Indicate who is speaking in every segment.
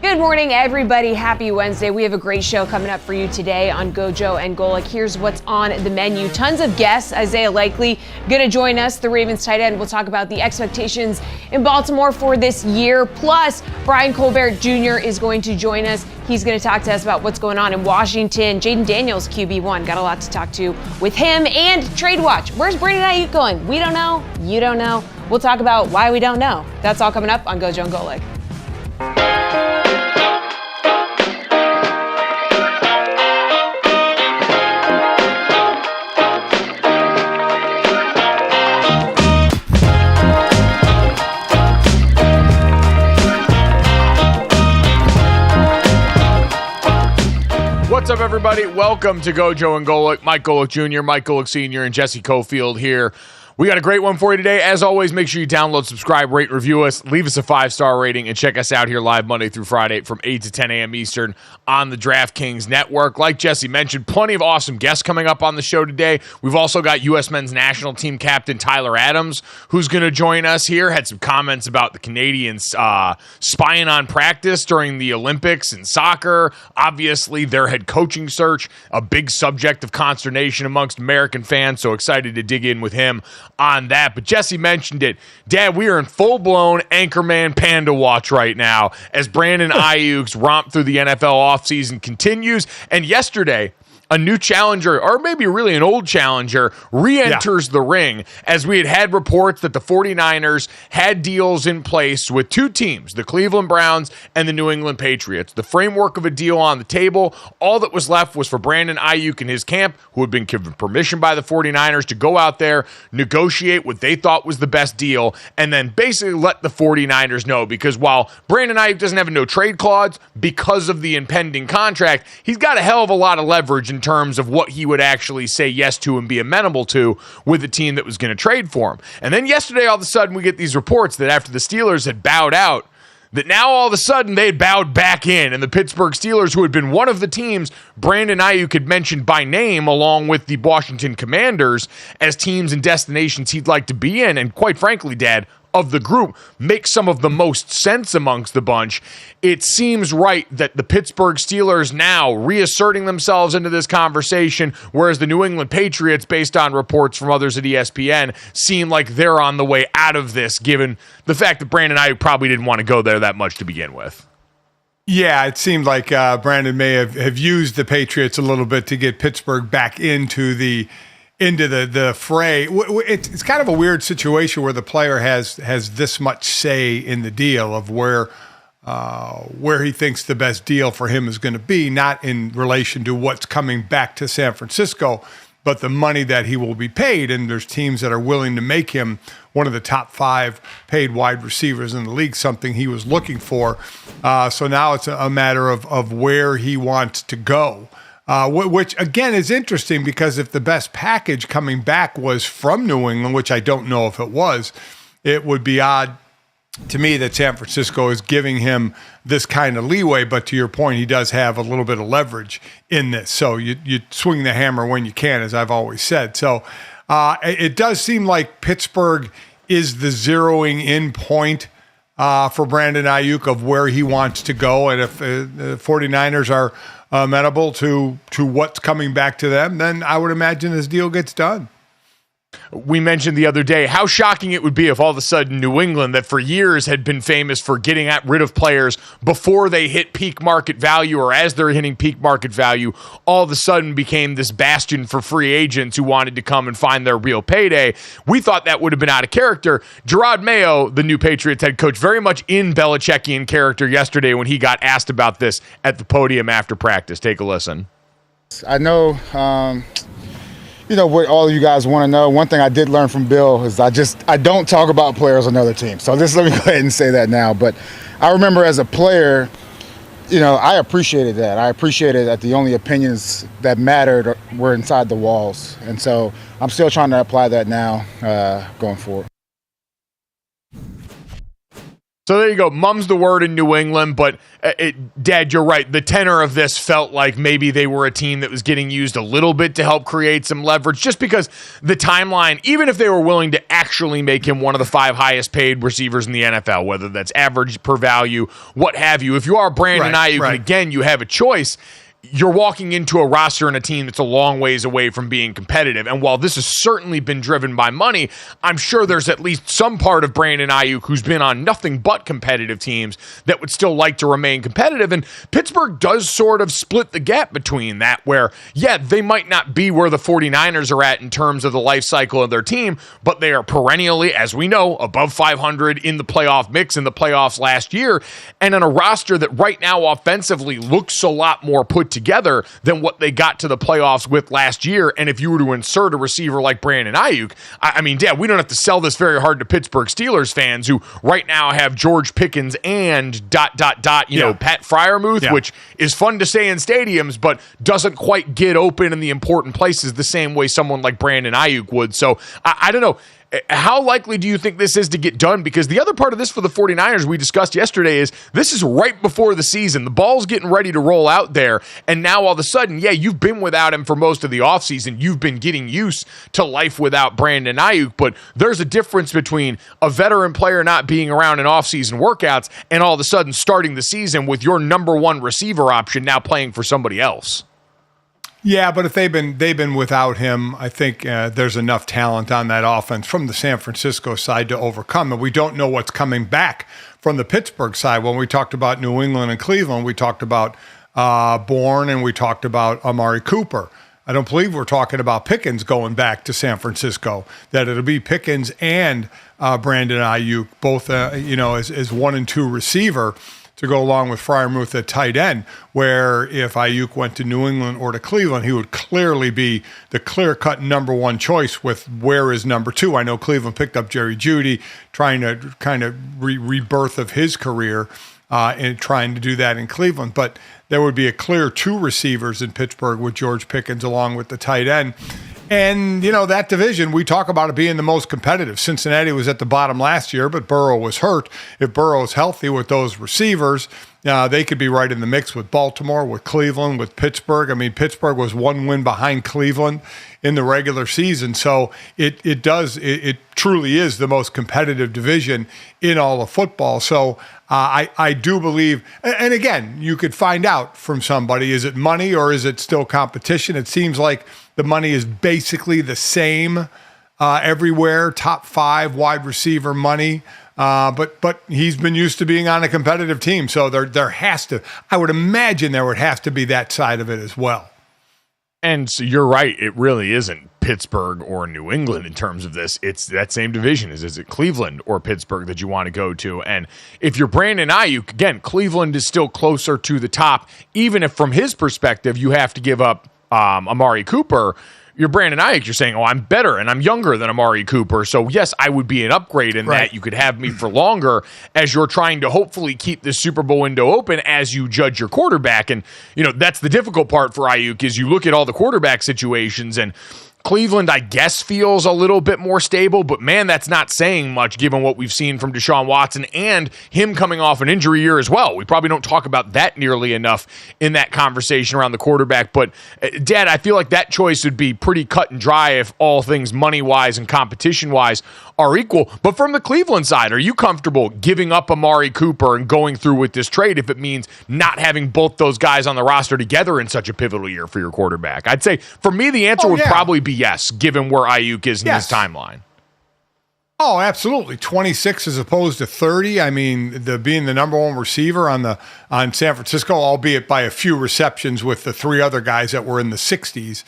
Speaker 1: Good morning, everybody. Happy Wednesday. We have a great show coming up for you today on GoJo and Golic. Here's what's on the menu. Tons of guests. Isaiah Likely going to join us, the Ravens tight end. We'll talk about the expectations in Baltimore for this year. Plus, Brian Colbert Jr. is going to join us. He's going to talk to us about what's going on in Washington. Jaden Daniels, QB1. Got a lot to talk to with him. And Trade Watch. Where's Brandon Aiyuk going? We don't know. You don't know. We'll talk about why we don't know. That's all coming up on GoJo and Golic.
Speaker 2: What's up, everybody? Welcome to GoJo and Golic. Mike Golic Jr., Mike Golic Sr., and Jesse Cofield here. We got a great one for you today. As always, make sure you download, subscribe, rate, review us, leave us a 5-star rating, and check us out here live Monday through Friday from 8 to 10 a.m. Eastern on the DraftKings Network. Like Jesse mentioned, plenty of awesome guests coming up on the show today. We've also got U.S. men's national team captain Tyler Adams, who's going to join us here. Had some comments about the Canadians spying on practice during the Olympics in soccer. Obviously, their head coaching search, a big subject of consternation amongst American fans, so excited to dig in with him on that. But Jesse mentioned it. Dad, we are in full-blown Anchorman Panda watch right now as Brandon Aiyuk's romp through the NFL offseason continues. And yesterday, a new challenger, or maybe really an old challenger, re-enters the ring, as we had reports that the 49ers had deals in place with two teams, the Cleveland Browns and the New England Patriots. The framework of a deal on the table, all that was left was for Brandon Aiyuk and his camp, who had been given permission by the 49ers to go out there, negotiate what they thought was the best deal, and then basically let the 49ers know, because while Brandon Aiyuk doesn't have a no-trade clause because of the impending contract, he's got a hell of a lot of leverage in terms of what he would actually say yes to and be amenable to with the team that was going to trade for him. And then yesterday, all of a sudden, we get these reports that after the Steelers had bowed out, that now all of a sudden they had bowed back in, and the Pittsburgh Steelers, who had been one of the teams Brandon Aiyuk had mentioned by name along with the Washington Commanders as teams and destinations he'd like to be in, and quite frankly, Dad, of the group, makes some of the most sense amongst the bunch. It seems right that the Pittsburgh Steelers now reasserting themselves into this conversation, whereas the New England Patriots, based on reports from others at ESPN, seem like they're on the way out of this, given the fact that Brandon Aiyuk probably didn't want to go there that much to begin with.
Speaker 3: Yeah, it seemed like Brandon may have used the Patriots a little bit to get Pittsburgh back into the fray. It's kind of a weird situation where the player has this much say in the deal of where he thinks the best deal for him is going to be, not in relation to what's coming back to San Francisco, but the money that he will be paid. And there's teams that are willing to make him one of the top 5 paid wide receivers in the league, something he was looking for. So now it's a matter of where he wants to go, which, again, is interesting because if the best package coming back was from New England, which I don't know if it was, it would be odd to me that San Francisco is giving him this kind of leeway. But to your point, he does have a little bit of leverage in this. So you swing the hammer when you can, as I've always said. So it does seem like Pittsburgh is the zeroing in point for Brandon Aiyuk of where he wants to go. And if the 49ers are amenable to what's coming back to them, then I would imagine this deal gets done.
Speaker 2: We mentioned the other day how shocking it would be if all of a sudden New England, that for years had been famous for getting rid of players before they hit peak market value or as they're hitting peak market value, all of a sudden became this bastion for free agents who wanted to come and find their real payday. We thought that would have been out of character. Gerard Mayo, the new Patriots head coach, very much in Belichickian character yesterday when he got asked about this at the podium after practice. Take a listen.
Speaker 4: I know what all of you guys want to know. One thing I did learn from Bill is I don't talk about players on other teams. So let me go ahead and say that now. But I remember as a player, I appreciated that. I appreciated that the only opinions that mattered were inside the walls. And so I'm still trying to apply that now going forward.
Speaker 2: So there you go. Mum's the word in New England, but Dad, you're right. The tenor of this felt like maybe they were a team that was getting used a little bit to help create some leverage, just because the timeline, even if they were willing to actually make him one of the 5 highest paid receivers in the NFL, whether that's average per value, what have you. If you are Brandon Aiyuk, and again, you have a choice, you're walking into a roster and a team that's a long ways away from being competitive. And while this has certainly been driven by money, I'm sure there's at least some part of Brandon Aiyuk who's been on nothing but competitive teams that would still like to remain competitive. And Pittsburgh does sort of split the gap between that, where, yeah, they might not be where the 49ers are at in terms of the life cycle of their team, but they are perennially, as we know, above 500 in the playoff mix in the playoffs last year, and on a roster that right now offensively looks a lot more put together than what they got to the playoffs with last year. And if you were to insert a receiver like Brandon Aiyuk, I mean, Dad, we don't have to sell this very hard to Pittsburgh Steelers fans who right now have George Pickens and ... Pat Freiermuth, which is fun to say in stadiums, but doesn't quite get open in the important places the same way someone like Brandon Aiyuk would. So I don't know. How likely do you think this is to get done? Because the other part of this for the 49ers we discussed yesterday is this is right before the season. The ball's getting ready to roll out there. And now all of a sudden, yeah, you've been without him for most of the offseason. You've been getting used to life without Brandon Aiyuk. But there's a difference between a veteran player not being around in offseason workouts and all of a sudden starting the season with your number 1 receiver option now playing for somebody else.
Speaker 3: Yeah, but if they've been without him, I think there's enough talent on that offense from the San Francisco side to overcome. And we don't know what's coming back from the Pittsburgh side. When we talked about New England and Cleveland, we talked about Bourne and we talked about Amari Cooper. I don't believe we're talking about Pickens going back to San Francisco, that it'll be Pickens and Brandon Aiyuk, both as 1 and 2 receiver, to go along with Freiermuth at tight end, where if Aiyuk went to New England or to Cleveland, he would clearly be the clear-cut number 1 choice with where is number 2. I know Cleveland picked up Jerry Jeudy, trying to kind of rebirth of his career and trying to do that in Cleveland. But there would be a clear 2 receivers in Pittsburgh with George Pickens along with the tight end. And, that division, we talk about it being the most competitive. Cincinnati was at the bottom last year, but Burrow was hurt. If Burrow is healthy with those receivers, they could be right in the mix with Baltimore, with Cleveland, with Pittsburgh. I mean, Pittsburgh was 1 win behind Cleveland in the regular season. So it truly is the most competitive division in all of football. So I do believe, and again, you could find out from somebody, is it money or is it still competition? It seems like the money is basically the same everywhere, top 5 wide receiver money. But he's been used to being on a competitive team. So there has to, I would imagine there would have to be that side of it as well.
Speaker 2: And so you're right. It really isn't Pittsburgh or New England in terms of this. It's that same division. Is it Cleveland or Pittsburgh that you want to go to? And if you're Brandon Aiyuk, again, Cleveland is still closer to the top, even if from his perspective you have to give up Amari Cooper. You're Brandon Aiyuk, you're saying, oh, I'm better and I'm younger than Amari Cooper. So, yes, I would be an upgrade in that. You could have me for longer as you're trying to hopefully keep the Super Bowl window open as you judge your quarterback. And, that's the difficult part for Aiyuk is you look at all the quarterback situations and Cleveland, I guess, feels a little bit more stable, but man, that's not saying much given what we've seen from Deshaun Watson and him coming off an injury year as well. We probably don't talk about that nearly enough in that conversation around the quarterback, but Dad, I feel like that choice would be pretty cut and dry if all things money-wise and competition-wise are equal. But from the Cleveland side, are you comfortable giving up Amari Cooper and going through with this trade if it means not having both those guys on the roster together in such a pivotal year for your quarterback? I'd say, for me, the answer would probably be yes, given where Aiyuk is in his timeline.
Speaker 3: Oh, absolutely. 26 as opposed to 30. I mean, being the number 1 receiver on San Francisco, albeit by a few receptions with the 3 other guys that were in the 60s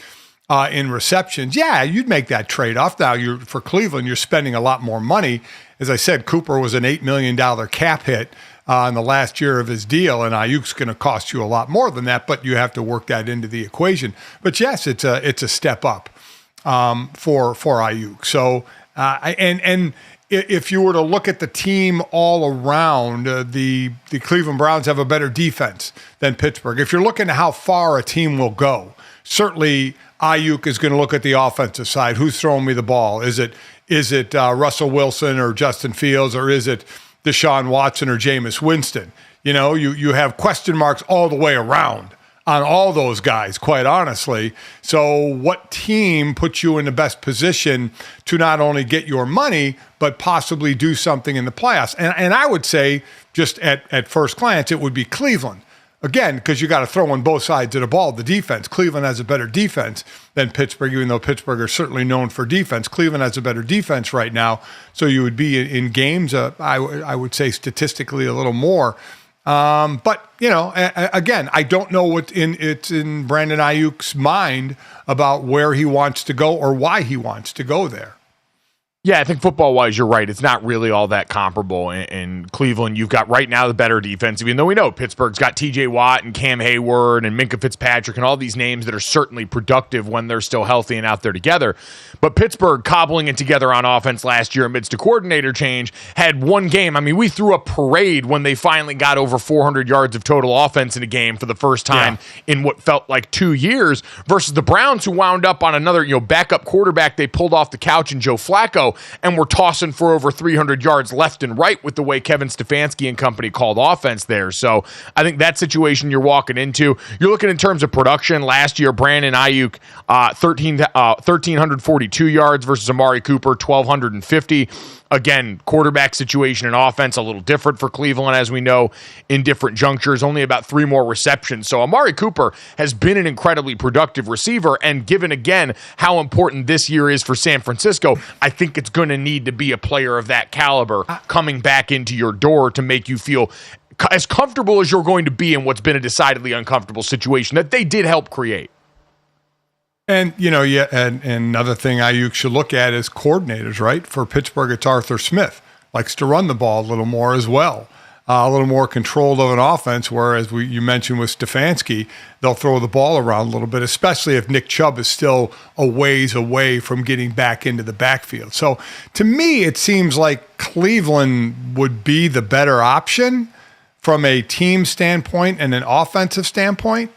Speaker 3: in receptions. Yeah, you'd make that trade-off. Now, for Cleveland, you're spending a lot more money. As I said, Cooper was an $8 million cap hit in the last year of his deal, and Ayuk's going to cost you a lot more than that, but you have to work that into the equation. But yes, it's a step up for Aiyuk. So, and if you were to look at the team all around, the Cleveland Browns have a better defense than Pittsburgh. If you're looking at how far a team will go, certainly Aiyuk is going to look at the offensive side. Who's throwing me the ball? Is it Russell Wilson or Justin Fields, or is it Deshaun Watson or Jameis Winston? You have question marks all the way around on all those guys, quite honestly. So what team puts you in the best position to not only get your money, but possibly do something in the playoffs? And I would say, just at first glance, it would be Cleveland. Again, because you got to throw on both sides of the ball, the defense. Cleveland has a better defense than Pittsburgh, even though Pittsburgh are certainly known for defense. Cleveland has a better defense right now, so you would be in games, I would say statistically a little more. But, again, I don't know what's in Brandon Aiyuk's mind about where he wants to go or why he wants to go there.
Speaker 2: Yeah, I think football-wise, you're right. It's not really all that comparable. In Cleveland, you've got right now the better defense, even though we know Pittsburgh's got T.J. Watt and Cam Hayward and Minkah Fitzpatrick and all these names that are certainly productive when they're still healthy and out there together. But Pittsburgh, cobbling it together on offense last year amidst a coordinator change, had one game. I mean, we threw a parade when they finally got over 400 yards of total offense in a game for the first time in what felt like 2 years versus the Browns, who wound up on another backup quarterback they pulled off the couch in Joe Flacco, and we're tossing for over 300 yards left and right with the way Kevin Stefanski and company called offense there. So I think that situation you're walking into. You're looking in terms of production. Last year, Brandon Aiyuk, 1,342 yards versus Amari Cooper, 1,250. Again, quarterback situation and offense a little different for Cleveland, as we know, in different junctures, only about 3 more receptions. So Amari Cooper has been an incredibly productive receiver, and given, again, how important this year is for San Francisco, I think it's going to need to be a player of that caliber coming back into your door to make you feel as comfortable as you're going to be in what's been a decidedly uncomfortable situation that they did help create.
Speaker 3: And, and another thing Aiyuk should look at is coordinators, right? For Pittsburgh, it's Arthur Smith. Likes to run the ball a little more as well. A little more controlled of an offense, whereas you mentioned with Stefanski, they'll throw the ball around a little bit, especially if Nick Chubb is still a ways away from getting back into the backfield. So to me, it seems like Cleveland would be the better option from a team standpoint and an offensive standpoint.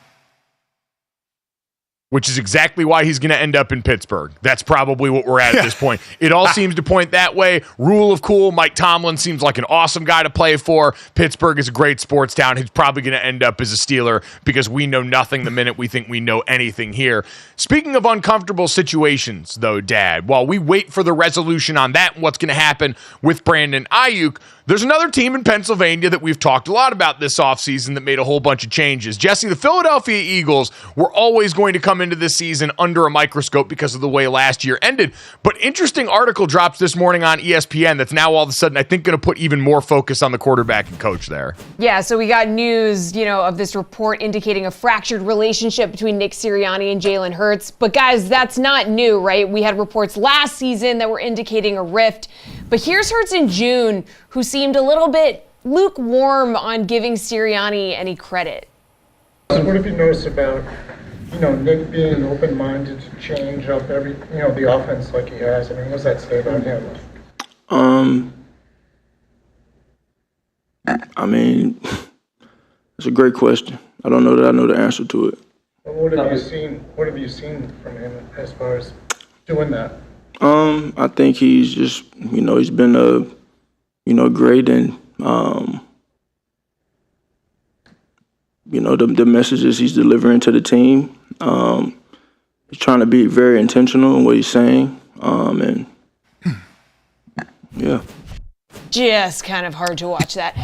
Speaker 2: Which is exactly why he's going to end up in Pittsburgh. That's probably what we're at this point. It all seems to point that way. Rule of cool, Mike Tomlin seems like an awesome guy to play for. Pittsburgh is a great sports town. He's probably going to end up as a Steeler because we know nothing the minute we think we know anything here. Speaking of uncomfortable situations, though, Dad, while we wait for the resolution on that and what's going to happen with Brandon Aiyuk, there's another team in Pennsylvania that we've talked a lot about this offseason that made a whole bunch of changes. Jesse, the Philadelphia Eagles were always going to come come into this season under a microscope because of the way last year ended. But interesting article drops this morning on ESPN that's now all of a sudden, I think, going to put even more focus on the quarterback and coach there.
Speaker 1: Yeah, so we got news, of this report indicating a fractured relationship between Nick Sirianni and Jalen Hurts. But guys, that's not new, right? We had reports last season that were indicating a rift. But here's Hurts in June, who seemed a little bit lukewarm on giving Sirianni any credit.
Speaker 5: What have you noticed about, Nick being open-minded to change up the offense like he has? I mean, what does that say about him?
Speaker 6: I mean, it's a great question. I don't know that I know the answer to it.
Speaker 5: Well, what have you seen? What have you seen from him as far as doing that?
Speaker 6: I think he's just, he's been great, and the messages he's delivering to the team. He's trying to be very intentional in what he's saying, and yeah.
Speaker 1: Just kind of hard to watch that.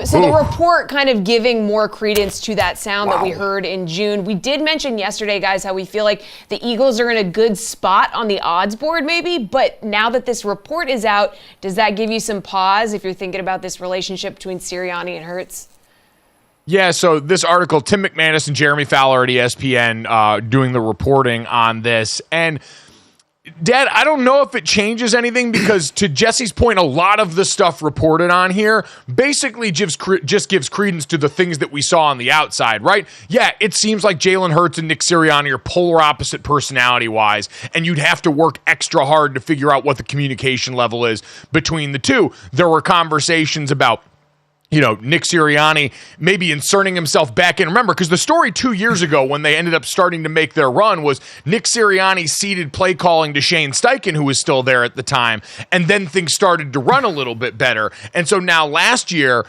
Speaker 1: So the report kind of giving more credence to that sound that we heard in June. We did mention yesterday, guys, how we feel like the Eagles are in a good spot on the odds board maybe, but now that this report is out, does that give you some pause if you're thinking about this relationship between Sirianni and Hurts?
Speaker 2: Yeah, so this article, Tim McManus and Jeremy Fowler at ESPN doing the reporting on this. And Dad, I don't know if it changes anything because to Jesse's point, a lot of the stuff reported on here basically just gives credence to the things that we saw on the outside, right? Yeah, it seems like Jalen Hurts and Nick Sirianni are polar opposite personality-wise, and you'd have to work extra hard to figure out what the communication level is between the two. There were conversations about Nick Sirianni maybe inserting himself back in. Remember, because the story 2 years ago when they ended up starting to make their run was Nick Sirianni ceded play calling to Shane Steichen, who was still there at the time, and then things started to run a little bit better. And so now last year,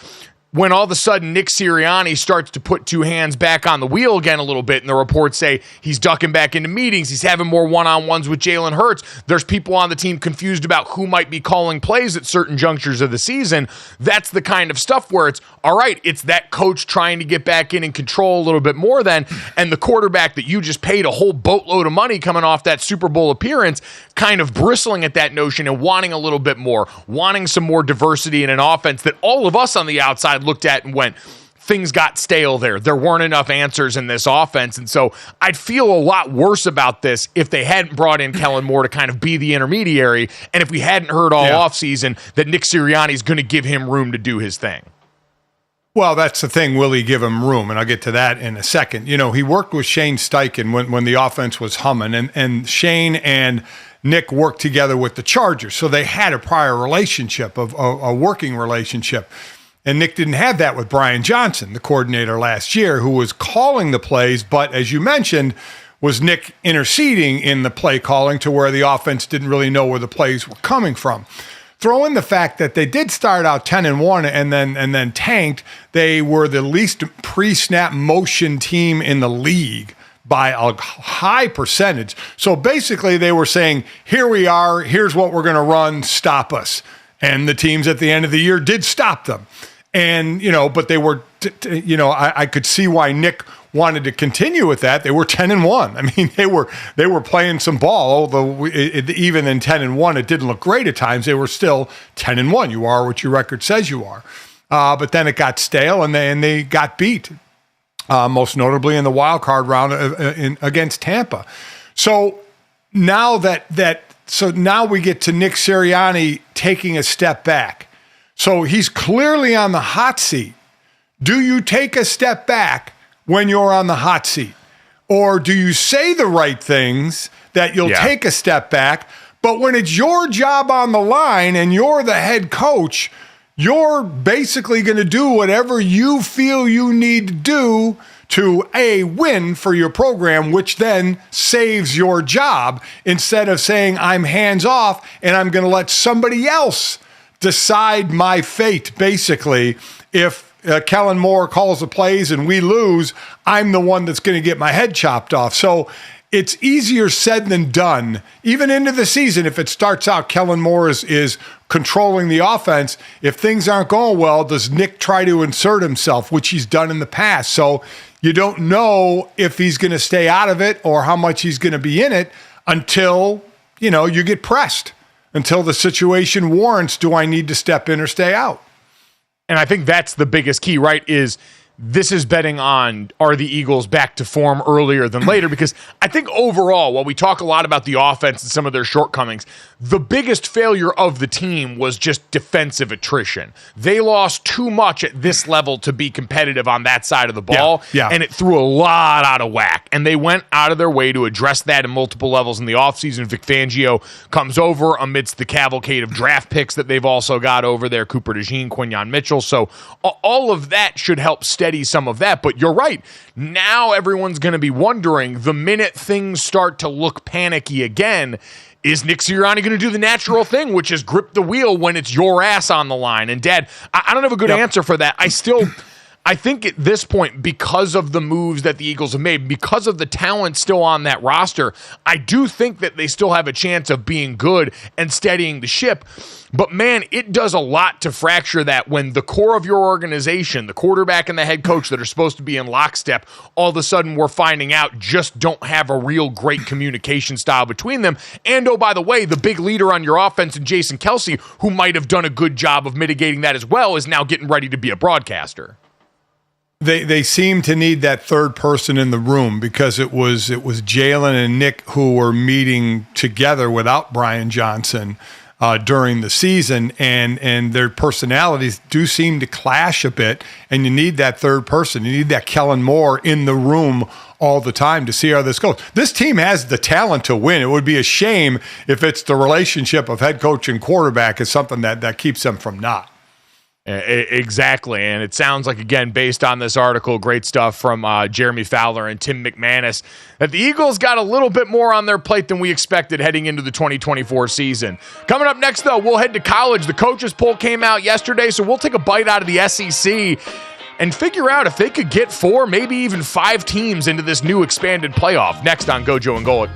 Speaker 2: when all of a sudden Nick Sirianni starts to put two hands back on the wheel again a little bit, and the reports say he's ducking back into meetings, he's having more one-on-ones with Jalen Hurts, there's people on the team confused about who might be calling plays at certain junctures of the season. That's the kind of stuff where it's, all right, it's that coach trying to get back in and control a little bit more than, and the quarterback that you just paid a whole boatload of money coming off that Super Bowl appearance kind of bristling at that notion and wanting a little bit more, wanting some more diversity in an offense that all of us on the outside looked at and went, things got stale there. There weren't enough answers in this offense. And so I'd feel a lot worse about this if they hadn't brought in Kellen Moore to kind of be the intermediary, and if we hadn't heard all offseason that Nick Sirianni is going to give him room to do his thing.
Speaker 3: Well, that's the thing. Will he give him room? And I'll get to that in a second. He worked with Shane Steichen when the offense was humming, and Shane and Nick worked together with the Chargers. So they had a prior relationship, a working relationship. And Nick didn't have that with Brian Johnson, the coordinator last year, who was calling the plays, but as you mentioned, was Nick interceding in the play calling to where the offense didn't really know where the plays were coming from. Throw in the fact that they did start out 10-1 and then tanked. They were the least pre-snap motion team in the league by a high percentage. So basically they were saying, here we are, here's what we're going to run, stop us. And the teams at the end of the year did stop them. And, but they were, I could see why Nick wanted to continue with that. They were 10-1. I mean, they were playing some ball, although even in 10-1, it didn't look great at times. They were still 10-1. You are what your record says you are. But then it got stale and they got beat, most notably in the wild card round against Tampa. So now now we get to Nick Sirianni taking a step back. So he's clearly on the hot seat. Do you take a step back when you're on the hot seat? Or do you say the right things that you'll take a step back, but when it's your job on the line and you're the head coach, you're basically going to do whatever you feel you need to do to win for your program, which then saves your job, instead of saying I'm hands off and I'm going to let somebody else decide my fate. Basically, if Kellen Moore calls the plays and we lose, I'm the one that's going to get my head chopped off. So it's easier said than done. Even into the season, if it starts out, Kellen Moore is controlling the offense. If things aren't going well, does Nick try to insert himself, which he's done in the past? So you don't know if he's going to stay out of it or how much he's going to be in it until, you get pressed, until the situation warrants, do I need to step in or stay out?
Speaker 2: And I think that's the biggest key, right, is this is betting on, are the Eagles back to form earlier than later? Because I think overall, while we talk a lot about the offense and some of their shortcomings, the biggest failure of the team was just defensive attrition. They lost too much at this level to be competitive on that side of the ball, and it threw a lot out of whack. And they went out of their way to address that in multiple levels in the offseason. Vic Fangio comes over amidst the cavalcade of draft picks that they've also got over there, Cooper DeJean, Quinyon Mitchell. So all of that should help steady some of that. But you're right. Now everyone's going to be wondering, the minute things start to look panicky again, is Nick Sirianni going to do the natural thing, which is grip the wheel when it's your ass on the line? And Dad, I don't have a good answer for that. I think at this point, because of the moves that the Eagles have made, because of the talent still on that roster, I do think that they still have a chance of being good and steadying the ship. But man, it does a lot to fracture that when the core of your organization, the quarterback and the head coach that are supposed to be in lockstep, all of a sudden we're finding out just don't have a real great communication style between them. And oh, by the way, the big leader on your offense and Jason Kelce, who might have done a good job of mitigating that as well, is now getting ready to be a broadcaster.
Speaker 3: They seem to need that third person in the room because it was Jalen and Nick who were meeting together without Brian Johnson during the season, and their personalities do seem to clash a bit, and you need that third person. You need that Kellen Moore in the room all the time to see how this goes. This team has the talent to win. It would be a shame if it's the relationship of head coach and quarterback is something that keeps them from not.
Speaker 2: Exactly. And it sounds like, again, based on this article, great stuff from Jeremy Fowler and Tim McManus, that the Eagles got a little bit more on their plate than we expected heading into the 2024 season. Coming up next, though, we'll head to college. The coaches poll came out yesterday, so we'll take a bite out of the SEC and figure out if they could get 4, maybe even 5 teams into this new expanded playoff. Next on GoJo and Golic.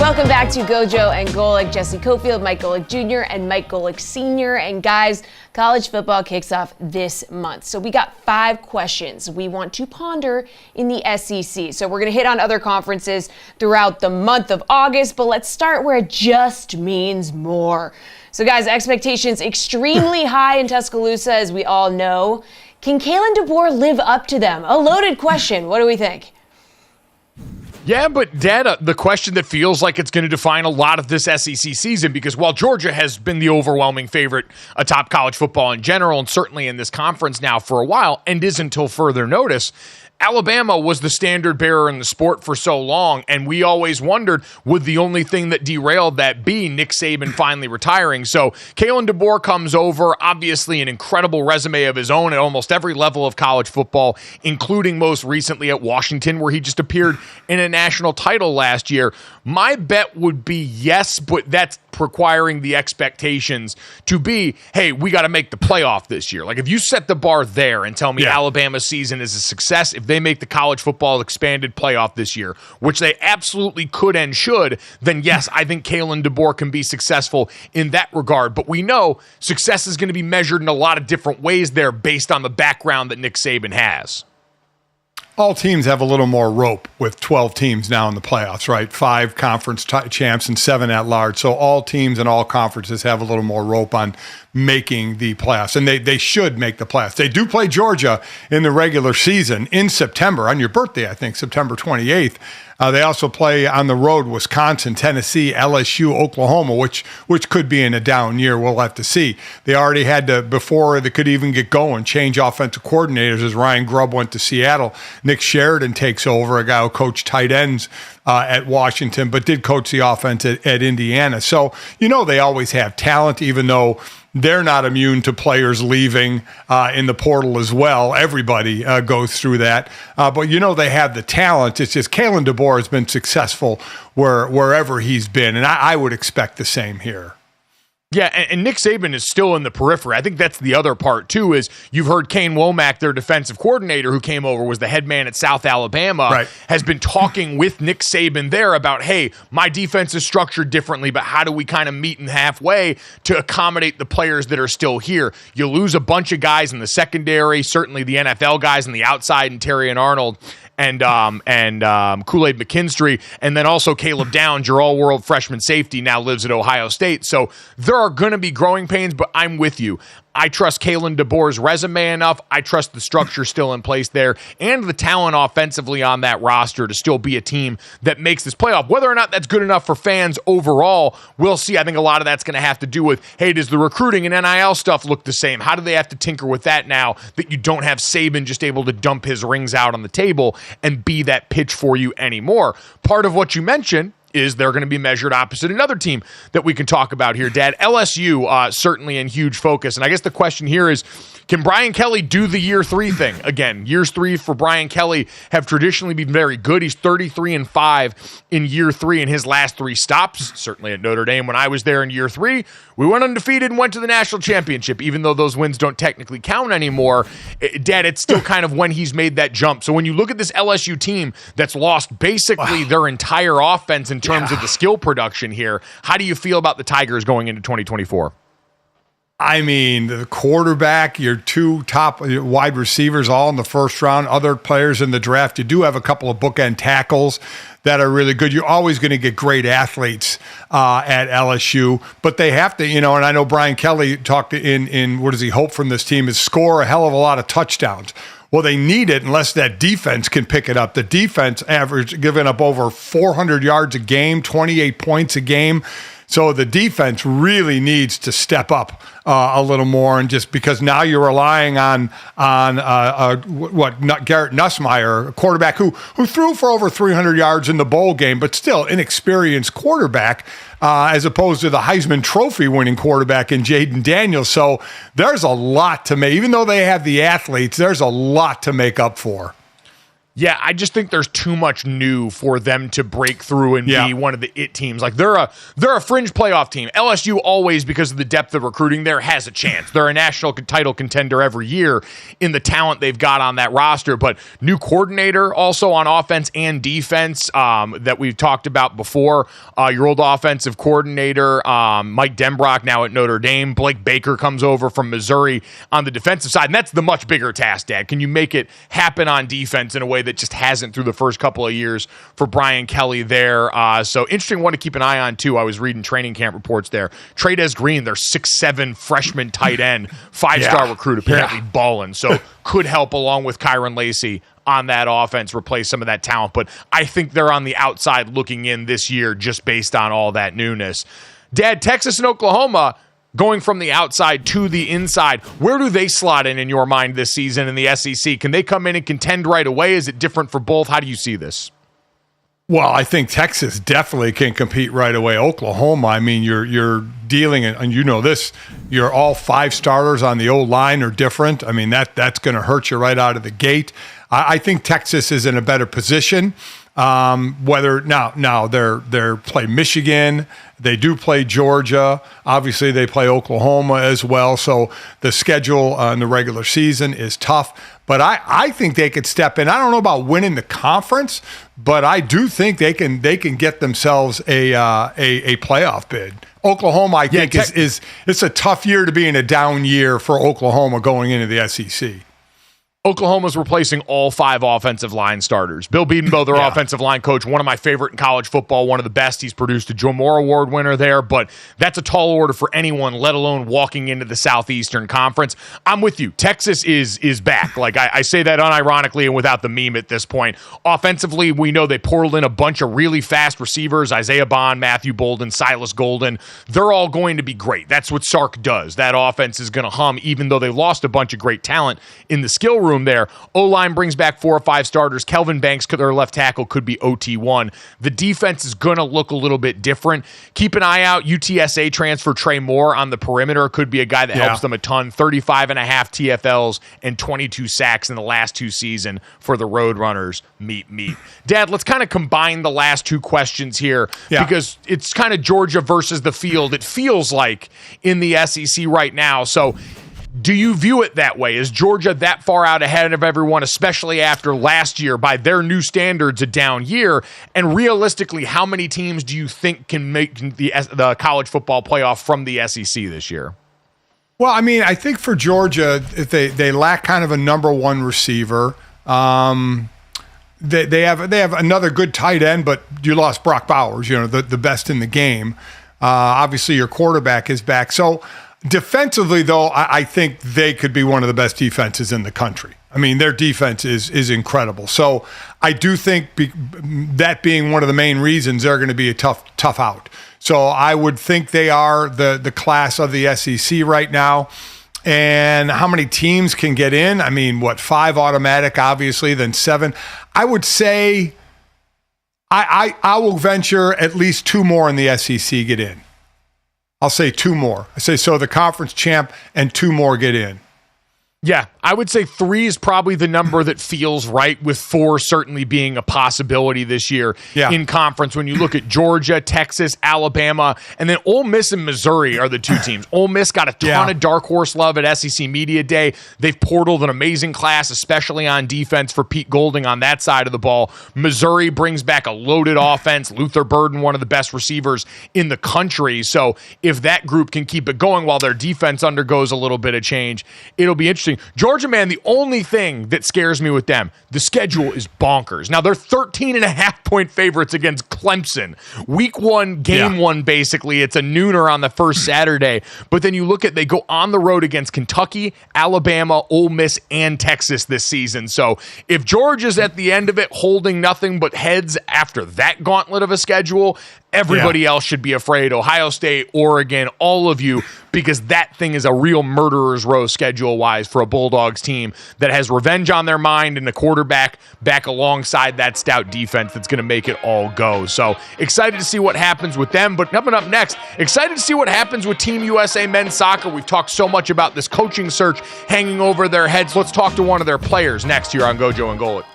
Speaker 1: Welcome back to GoJo and Golic. Jesse Cofield, Mike Golic Jr., and Mike Golic Sr. And guys, college football kicks off this month. So we got 5 questions we want to ponder in the SEC. So we're going to hit on other conferences throughout the month of August, but let's start where it just means more. So guys, expectations extremely high in Tuscaloosa, as we all know. Can Kalen DeBoer live up to them? A loaded question. What do we think?
Speaker 2: Yeah, but Dad, the question that feels like it's going to define a lot of this SEC season, because while Georgia has been the overwhelming favorite atop college football in general, and certainly in this conference now for a while, and is until further notice, Alabama was the standard bearer in the sport for so long, and we always wondered, would the only thing that derailed that be Nick Saban finally retiring? So Kalen DeBoer comes over, obviously an incredible resume of his own at almost every level of college football, including most recently at Washington, where he just appeared in a national title last year. My bet would be yes, but that's requiring the expectations to be, hey, we got to make the playoff this year. Like, if you set the bar there and tell me Alabama's season is a success, if they make the college football expanded playoff this year, which they absolutely could and should, then yes, I think Kalen DeBoer can be successful in that regard. But we know success is going to be measured in a lot of different ways there based on the background that Nick Saban has.
Speaker 3: All teams have a little more rope with 12 teams now in the playoffs, right? 5 conference champs and 7 at large. So all teams and all conferences have a little more rope on making the playoffs, and they should make the playoffs. They do play Georgia in the regular season in September, on your birthday, I think, September 28th. They also play on the road Wisconsin, Tennessee, LSU, Oklahoma, which could be in a down year. We'll have to see. They already had to, before they could even get going, change offensive coordinators as Ryan Grubb went to Seattle. Nick Sheridan takes over, a guy who coached tight ends at Washington, but did coach the offense at Indiana. So, they always have talent, even though they're not immune to players leaving in the portal as well. Everybody goes through that. But they have the talent. It's just Kalen DeBoer has been successful wherever he's been, and I would expect the same here.
Speaker 2: Yeah, and Nick Saban is still in the periphery. I think that's the other part, too, is you've heard Kane Womack, their defensive coordinator who came over, was the head man at South Alabama,
Speaker 3: right,
Speaker 2: has been talking with Nick Saban there about, hey, my defense is structured differently, but how do we kind of meet in halfway to accommodate the players that are still here? You lose a bunch of guys in the secondary, certainly the NFL guys on the outside, and Terry and Arnold, and Kool-Aid McKinstry, and then also Caleb Downs, your all-world freshman safety, now lives at Ohio State. So there are going to be growing pains, but I'm with you. I trust Kalen DeBoer's resume enough. I trust the structure still in place there and the talent offensively on that roster to still be a team that makes this playoff. Whether or not that's good enough for fans overall, we'll see. I think a lot of that's going to have to do with, hey, does the recruiting and NIL stuff look the same? How do they have to tinker with that now that you don't have Saban just able to dump his rings out on the table and be that pitch for you anymore? Part of what you mentioned is they're going to be measured opposite another team that we can talk about here, Dad. LSU, certainly in huge focus. And I guess the question here is, can Brian Kelly do the year 3 thing? Again, years 3 for Brian Kelly have traditionally been very good. He's 33-5 in year 3 in his last 3 stops. Certainly at Notre Dame when I was there in year 3, we went undefeated and went to the national championship, even though those wins don't technically count anymore. Dad, it's still kind of when he's made that jump. So when you look at this LSU team that's lost basically their entire offense in terms of the skill production here, how do you feel about the Tigers going into 2024?
Speaker 3: I mean, the quarterback, your 2 top wide receivers all in the first round, other players in the draft. You do have a couple of bookend tackles that are really good. You're always going to get great athletes at LSU, but they have to, and I know Brian Kelly talked in what does he hope from this team is score a hell of a lot of touchdowns. Well, they need it unless that defense can pick it up. The defense average giving up over 400 yards a game, 28 points a game. So the defense really needs to step up a little more, and just because now you're relying on Garrett Nussmeier, a quarterback who threw for over 300 yards in the bowl game, but still inexperienced quarterback, as opposed to the Heisman Trophy winning quarterback in Jaden Daniels. So there's a lot to make, even though they have the athletes, there's a lot to make up for.
Speaker 2: Yeah, I just think there's too much new for them to break through and be one of the it teams. Like they're a fringe playoff team. LSU always, because of the depth of recruiting there, has a chance. They're a national title contender every year in the talent they've got on that roster. But new coordinator also on offense and defense that we've talked about before. Your old offensive coordinator, Mike Denbrock, now at Notre Dame. Blake Baker comes over from Missouri on the defensive side. And that's the much bigger task, Dad. Can you make it happen on defense in a way that just hasn't through the first couple of years for Brian Kelly there? So interesting one to keep an eye on, too. I was reading training camp reports there. Trades Green, their 6'7" freshman tight end, 5-star recruit, apparently balling. So could help along with Kyron Lacey on that offense, replace some of that talent. But I think they're on the outside looking in this year just based on all that newness. Dad, Texas and Oklahoma going from the outside to the inside, where do they slot in your mind this season in the SEC? Can they come in and contend right away? Is it different for both? How do you see this?
Speaker 3: Well, I think Texas definitely can compete right away. Oklahoma, I mean, you're dealing, and you know this, you're all 5 starters on the O-line are different. I mean, that's going to hurt you right out of the gate. I think Texas is in a better position. Whether now they're play Michigan, they do play Georgia. Obviously, they play Oklahoma as well. So the schedule in the regular season is tough. But I think they could step in. I don't know about winning the conference, but I do think they can get themselves a playoff bid. Oklahoma, I think, is it's a tough year to be in a down year for Oklahoma going into the SEC.
Speaker 2: Oklahoma's replacing all 5 offensive line starters. Bill Bedenbaugh, their offensive line coach, one of my favorite in college football, one of the best. He's produced a Joe Moore Award winner there, but that's a tall order for anyone, let alone walking into the Southeastern Conference. I'm with you. Texas is back. Like I say that unironically and without the meme at this point. Offensively, we know they portaled in a bunch of really fast receivers, Isaiah Bond, Matthew Bolden, Silas Golden. They're all going to be great. That's what Sark does. That offense is going to hum, even though they lost a bunch of great talent in the skill room there. O-line brings back 4 or 5 starters. Kelvin Banks, their left tackle, could be OT1. The defense is going to look a little bit different. Keep an eye out. UTSA transfer Trey Moore on the perimeter could be a guy that helps them a ton. 35.5 TFLs and 22 sacks in the last 2 seasons for the Roadrunners. Meet. Dad, let's kind of combine the last 2 questions here because it's kind of Georgia versus the field. It feels like in the SEC right now. So do you view it that way? Is Georgia that far out ahead of everyone, especially after last year, by their new standards, a down year? And realistically, how many teams do you think can make the college football playoff from the SEC this year?
Speaker 3: Well, I mean, I think for Georgia, if they lack kind of a number 1 receiver. They have another good tight end, but you lost Brock Bowers, the best in the game. Obviously, your quarterback is back. So defensively, though, I think they could be one of the best defenses in the country. I mean, their defense is incredible. So I do think that being one of the main reasons they're going to be a tough out. So I would think they are the class of the SEC right now. And how many teams can get in? I mean, 5 automatic, obviously, then 7. I would say I will venture at least 2 more in the SEC get in. I'll say 2 more. I say so the conference champ and 2 more get in.
Speaker 2: Yeah, I would say 3 is probably the number that feels right, with 4 certainly being a possibility this year in conference. When you look at Georgia, Texas, Alabama, and then Ole Miss and Missouri are the 2 teams. Ole Miss got a ton of dark horse love at SEC Media Day. They've portaled an amazing class, especially on defense for Pete Golding on that side of the ball. Missouri brings back a loaded offense. Luther Burden, one of the best receivers in the country. So if that group can keep it going while their defense undergoes a little bit of change, it'll be interesting. Georgia, man, the only thing that scares me with them, the schedule is bonkers. Now, they're 13.5-point favorites against Clemson. Week 1, game 1, basically. It's a nooner on the first Saturday. But then you look at, they go on the road against Kentucky, Alabama, Ole Miss, and Texas this season. So if Georgia's at the end of it holding nothing but heads after that gauntlet of a schedule, everybody else should be afraid. Ohio State, Oregon, all of you, because that thing is a real murderer's row schedule-wise for a Bulldogs team that has revenge on their mind and a quarterback back alongside that stout defense that's going to make it all go. So excited to see what happens with them. But coming up next, excited to see what happens with Team USA men's soccer. We've talked so much about this coaching search hanging over their heads. Let's talk to one of their players next here on GoJo and Golic.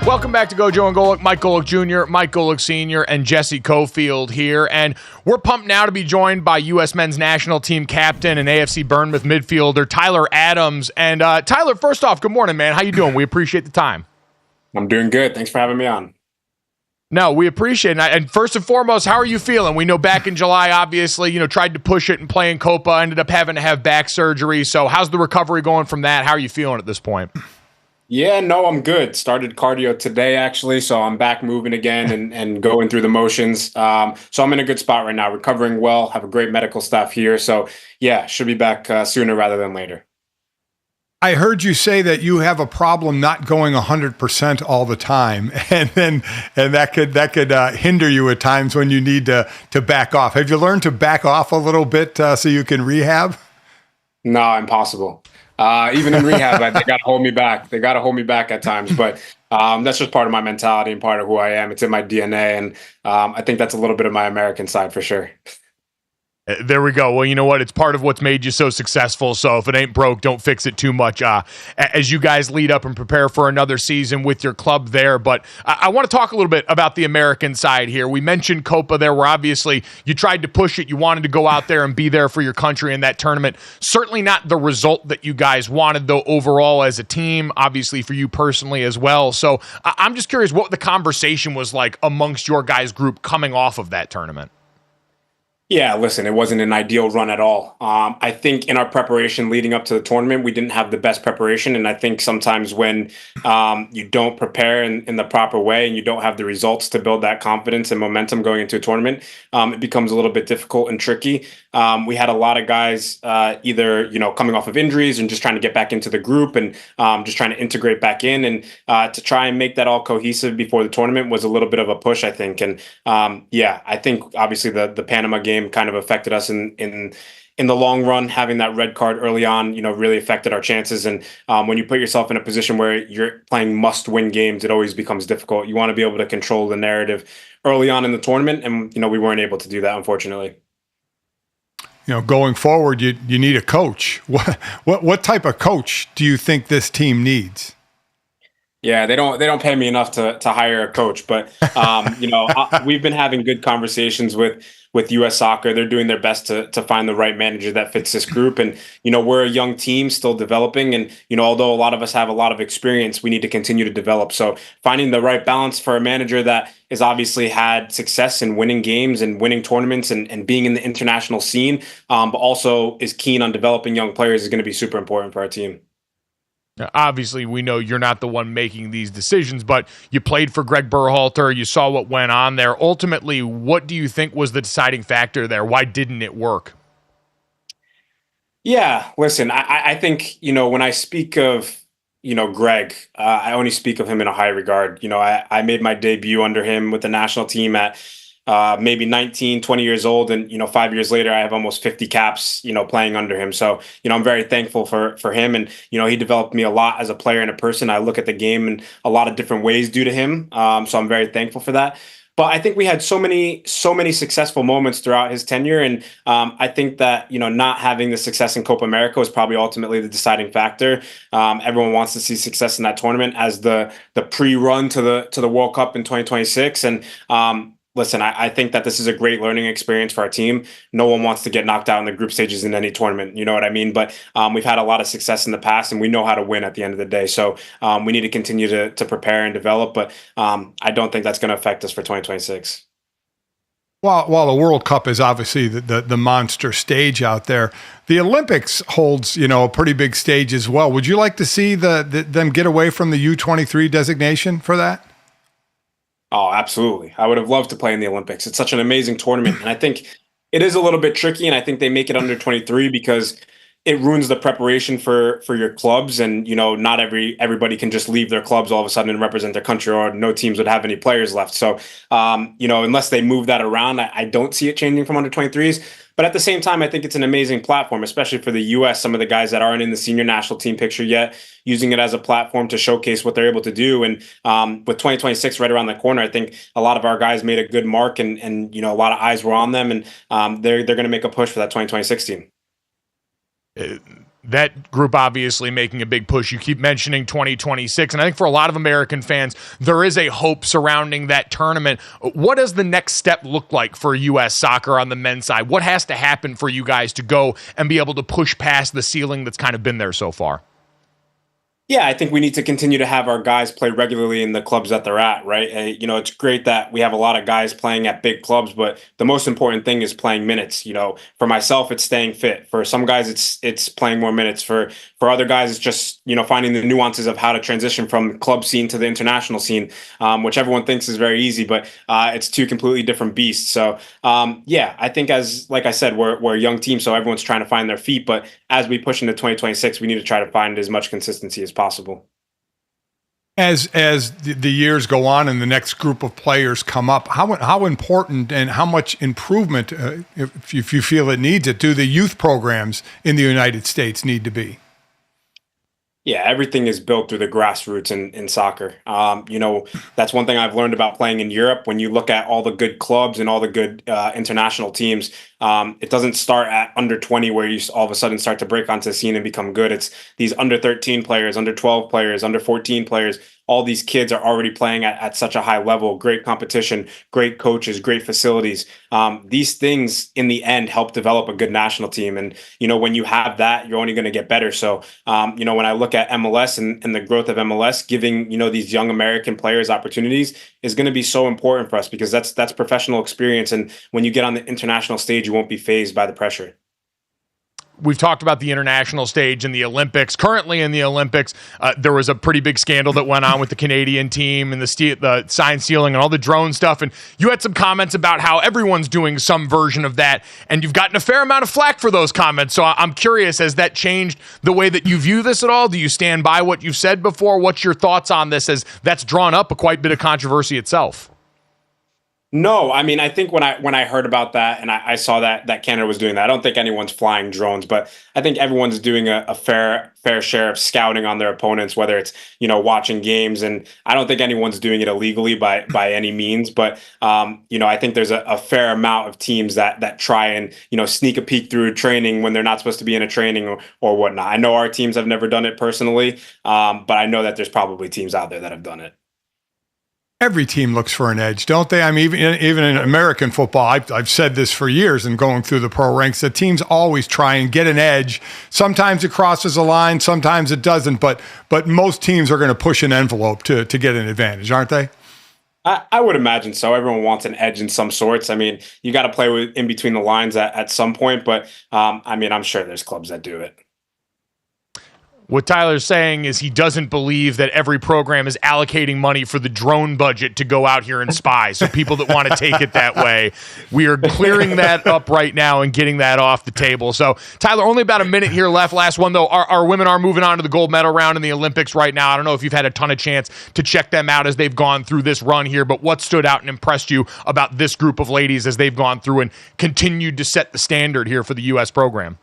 Speaker 2: Welcome back to GoJo and Golic. Mike Golic Jr., Mike Golic Sr., and Jesse Cofield here. And we're pumped now to be joined by U.S. men's national team captain and AFC Bournemouth midfielder Tyler Adams. And Tyler, first off, good morning, man. How you doing? We appreciate the time.
Speaker 7: I'm doing good. Thanks for having me on.
Speaker 2: No, we appreciate it. And first and foremost, how are you feeling? We know back in July, obviously, tried to push it and play in Copa, ended up having to have back surgery. So how's the recovery going from that? How are you feeling at this point?
Speaker 7: Yeah, no, I'm good. Started cardio today, actually, so I'm back moving again and going through the motions. So I'm in a good spot right now, recovering well, have a great medical staff here. So, yeah, should be back sooner rather than later.
Speaker 3: I heard you say that you have a problem not going 100% all the time, and that could hinder you at times when you need to back off. Have you learned to back off a little bit so you can rehab?
Speaker 7: No, impossible. Even in rehab, they got to hold me back. They got to hold me back at times, but that's just part of my mentality and part of who I am. It's in my DNA, and I think that's a little bit of my American side for sure.
Speaker 2: There we go. Well, you know what? It's part of what's made you so successful. So if it ain't broke, don't fix it too much as you guys lead up and prepare for another season with your club there. But I want to talk a little bit about the American side here. We mentioned Copa there, where obviously you tried to push it. You wanted to go out there and be there for your country in that tournament. Certainly not the result that you guys wanted, though, overall as a team, obviously for you personally as well. So I'm just curious what the conversation was like amongst your guys' group coming off of that tournament.
Speaker 7: Yeah, listen, it wasn't an ideal run at all. I think in our preparation leading up to the tournament, we didn't have the best preparation. And I think sometimes when you don't prepare in the proper way and you don't have the results to build that confidence and momentum going into a tournament, it becomes a little bit difficult and tricky. We had a lot of guys either, coming off of injuries and just trying to get back into the group and just trying to integrate back in. And to try and make that all cohesive before the tournament was a little bit of a push, I think. And I think obviously the Panama game kind of affected us in the long run. Having that red card early on, really affected our chances. And when you put yourself in a position where you're playing must-win games, it always becomes difficult. You want to be able to control the narrative early on in the tournament, and we weren't able to do that, unfortunately.
Speaker 3: Going forward, you need a coach. What type of coach do you think this team needs?
Speaker 7: Yeah, they don't pay me enough to hire a coach, but we've been having good conversations with U.S. Soccer. They're doing their best to find the right manager that fits this group. And we're a young team still developing, and although a lot of us have a lot of experience, we need to continue to develop. So finding the right balance for a manager that has obviously had success in winning games and winning tournaments and being in the international scene, but also is keen on developing young players is going to be super important for our team.
Speaker 2: Now, obviously, we know you're not the one making these decisions, but you played for Greg Berhalter. You saw what went on there. Ultimately, what do you think was the deciding factor there? Why didn't it work?
Speaker 7: Yeah, listen, I think, when I speak of, Greg, I only speak of him in a high regard. I made my debut under him with the national team at maybe 19, 20 years old. And, 5 years later, I have almost 50 caps, playing under him. So, I'm very thankful for him. And, he developed me a lot as a player and a person. I look at the game in a lot of different ways due to him. So I'm very thankful for that. But I think we had so many successful moments throughout his tenure. And I think that, not having the success in Copa America was probably ultimately the deciding factor. Everyone wants to see success in that tournament as the pre-run to the World Cup in 2026. And listen, I think that this is a great learning experience for our team. No one wants to get knocked out in the group stages in any tournament. You know what I mean? But we've had a lot of success in the past, and we know how to win at the end of the day. So we need to continue to prepare and develop. But I don't think that's going to affect us for 2026.
Speaker 3: While the World Cup is obviously the monster stage out there, the Olympics holds a pretty big stage as well. Would you like to see them get away from the U23 designation for that?
Speaker 7: Oh, absolutely. I would have loved to play in the Olympics. It's such an amazing tournament. And I think it is a little bit tricky. And I think they make it under 23 because it ruins the preparation for your clubs. And, not everybody can just leave their clubs all of a sudden and represent their country, or no teams would have any players left. So, unless they move that around, I don't see it changing from under 23s. But at the same time, I think it's an amazing platform, especially for the U.S. Some of the guys that aren't in the senior national team picture yet, using it as a platform to showcase what they're able to do. And with 2026 right around the corner, I think a lot of our guys made a good mark, and a lot of eyes were on them, and they're going to make a push for that 2026 team.
Speaker 2: That group obviously making a big push. You keep mentioning 2026, and I think for a lot of American fans, there is a hope surrounding that tournament. What does the next step look like for U.S. soccer on the men's side? What has to happen for you guys to go and be able to push past the ceiling that's kind of been there so far?
Speaker 7: Yeah, I think we need to continue to have our guys play regularly in the clubs that they're at, right? It's great that we have a lot of guys playing at big clubs, but the most important thing is playing minutes. For myself, it's staying fit. For some guys, it's playing more minutes. For other guys, it's just, finding the nuances of how to transition from club scene to the international scene, which everyone thinks is very easy, but it's two completely different beasts. So, I think like I said, we're a young team, so everyone's trying to find their feet. But as we push into 2026, we need to try to find as much consistency as possible.
Speaker 3: As the years go on and the next group of players come up, how important and how much improvement, if you feel it needs it, do the youth programs in the United States need to be?
Speaker 7: Yeah, everything is built through the grassroots in soccer. That's one thing I've learned about playing in Europe. When you look at all the good clubs and all the good international teams, it doesn't start at under 20 where you all of a sudden start to break onto the scene and become good. It's these under 13 players, under 12 players, under 14 players. All these kids are already playing at such a high level, great competition, great coaches, great facilities. These things in the end help develop a good national team. And, when you have that, you're only going to get better. So, when I look at MLS and the growth of MLS, giving, these young American players opportunities is going to be so important for us, because that's professional experience. And when you get on the international stage, you won't be fazed by the pressure.
Speaker 2: We've talked about the international stage and the Olympics. Currently in the Olympics, there was a pretty big scandal that went on with the Canadian team and the sign stealing and all the drone stuff. And you had some comments about how everyone's doing some version of that, and you've gotten a fair amount of flack for those comments. So I'm curious, has that changed the way that you view this at all? Do you stand by what you've said before? What's your thoughts on this, as that's drawn up a quite bit of controversy itself?
Speaker 7: No, I mean, I think when I heard about that and I saw that Canada was doing that, I don't think anyone's flying drones, but I think everyone's doing a fair share of scouting on their opponents, whether it's, watching games. And I don't think anyone's doing it illegally by any means. But, I think there's a fair amount of teams that try and, sneak a peek through training when they're not supposed to be in a training or whatnot. I know our teams have never done it personally, but I know that there's probably teams out there that have done it.
Speaker 3: Every team looks for an edge, don't they? I mean, even in American football, I've said this for years and going through the pro ranks, that teams always try and get an edge. Sometimes it crosses a line, sometimes it doesn't, but most teams are going to push an envelope to get an advantage, aren't they?
Speaker 7: I would imagine so. Everyone wants an edge in some sorts. I mean, you got to play with in between the lines at some point, but I'm sure there's clubs that do it.
Speaker 2: What Tyler's saying is he doesn't believe that every program is allocating money for the drone budget to go out here and spy. So people that want to take it that way, we are clearing that up right now and getting that off the table. So, Tyler, only about a minute here left. Last one, though. Our women are moving on to the gold medal round in the Olympics right now. I don't know if you've had a ton of chance to check them out as they've gone through this run here, but what stood out and impressed you about this group of ladies as they've gone through and continued to set the standard here for the U.S. program?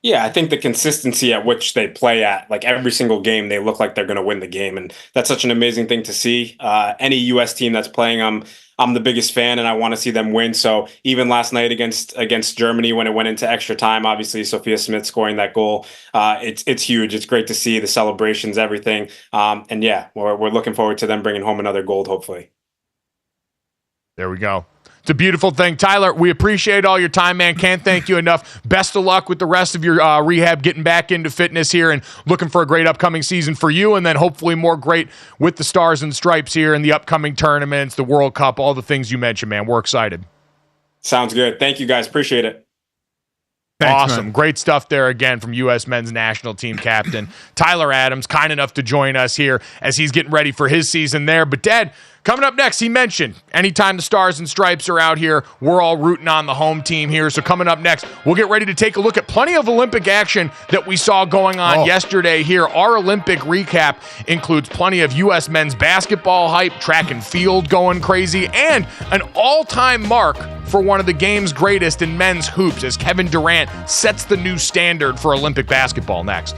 Speaker 7: Yeah, I think the consistency at which they play at, like every single game, they look like they're going to win the game. And that's such an amazing thing to see. Any U.S. team that's playing, I'm the biggest fan and I want to see them win. So even last night against Germany, when it went into extra time, obviously Sophia Smith scoring that goal, it's huge. It's great to see the celebrations, everything. And yeah, we're looking forward to them bringing home another gold, hopefully.
Speaker 2: There we go. It's a beautiful thing. Tyler, we appreciate all your time, man. Can't thank you enough. Best of luck with the rest of your rehab, getting back into fitness here, and looking for a great upcoming season for you, and then hopefully more great with the Stars and Stripes here in the upcoming tournaments, the World Cup, all the things you mentioned, man. We're excited.
Speaker 7: Sounds good. Thank you, guys. Appreciate it.
Speaker 2: Thanks, awesome. Man. Great stuff there again from U.S. men's national team captain Tyler Adams, kind enough to join us here as he's getting ready for his season there. But, Dad, Coming up next, he mentioned anytime the Stars and Stripes are out here, we're all rooting on the home team here. So coming up next, we'll get ready to take a look at plenty of Olympic action that we saw going on yesterday here. Our Olympic recap includes plenty of U.S. men's basketball hype, track and field going crazy, and an all-time mark for one of the game's greatest in men's hoops as Kevin Durant sets the new standard for Olympic basketball next.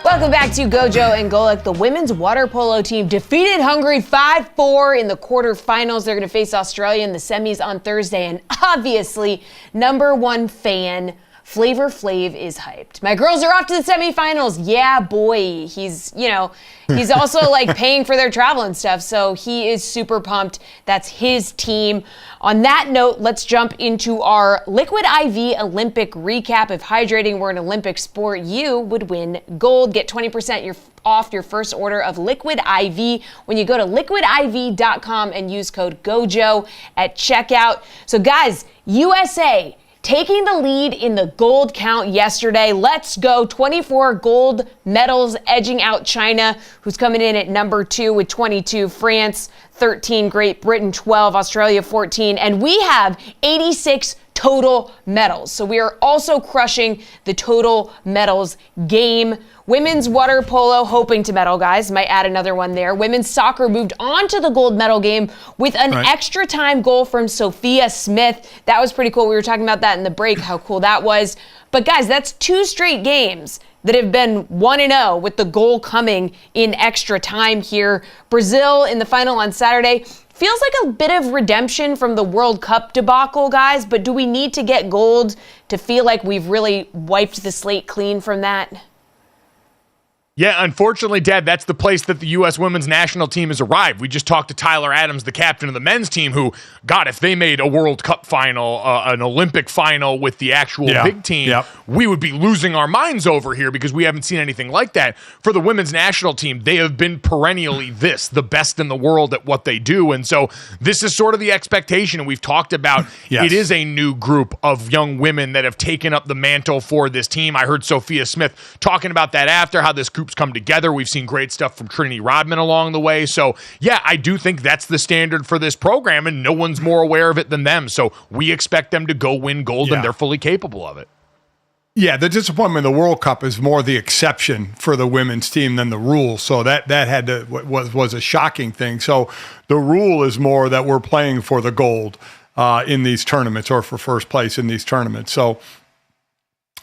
Speaker 1: Welcome back to GoJo and Golic. The women's water polo team defeated Hungary 5-4 in the quarterfinals. They're going to face Australia in the semis on Thursday. And obviously, number one fan, Flavor Flav, is hyped. My girls are off to the semifinals. Yeah, boy. He's also like paying for their travel and stuff. So he is super pumped. That's his team. On that note, let's jump into our Liquid IV Olympic recap. If hydrating were an Olympic sport, you would win gold. Get 20% off your first order of Liquid IV when you go to liquidiv.com and use code GOJO at checkout. So guys, USA taking the lead in the gold count yesterday. Let's go. 24 gold medals, edging out China, who's coming in at number 2 with 22. France, 13. Great Britain, 12. Australia, 14. And we have 86 total medals. So we are also crushing the total medals game. Women's water polo, hoping to medal, guys. Might add another one there. Women's soccer moved on to the gold medal game with an extra time goal from Sophia Smith. That was pretty cool. We were talking about that in the break, how cool that was. But guys, that's 2 straight games that have been 1-0 with the goal coming in extra time here. Brazil in the final on Saturday. Feels like a bit of redemption from the World Cup debacle, guys, but do we need to get gold to feel like we've really wiped the slate clean from that?
Speaker 2: Yeah, unfortunately, Dad, that's the place that the U.S. women's national team has arrived. We just talked to Tyler Adams, the captain of the men's team, who, God, if they made a World Cup final, an Olympic final with the actual big team, we would be losing our minds over here because we haven't seen anything like that. For the women's national team, they have been perennially the best in the world at what they do. And so this is sort of the expectation, and we've talked about it is a new group of young women that have taken up the mantle for this team. I heard Sophia Smith talking about that after, how this group's come together. We've seen great stuff from Trinity Rodman along the way. So, yeah, I do think that's the standard for this program, and no one's more aware of it than them. So we expect them to go win gold, and they're fully capable of it.
Speaker 3: Yeah, the disappointment in the World Cup is more the exception for the women's team than the rule. So that had to was a shocking thing. So the rule is more that we're playing for the gold in these tournaments, or for first place in these tournaments. So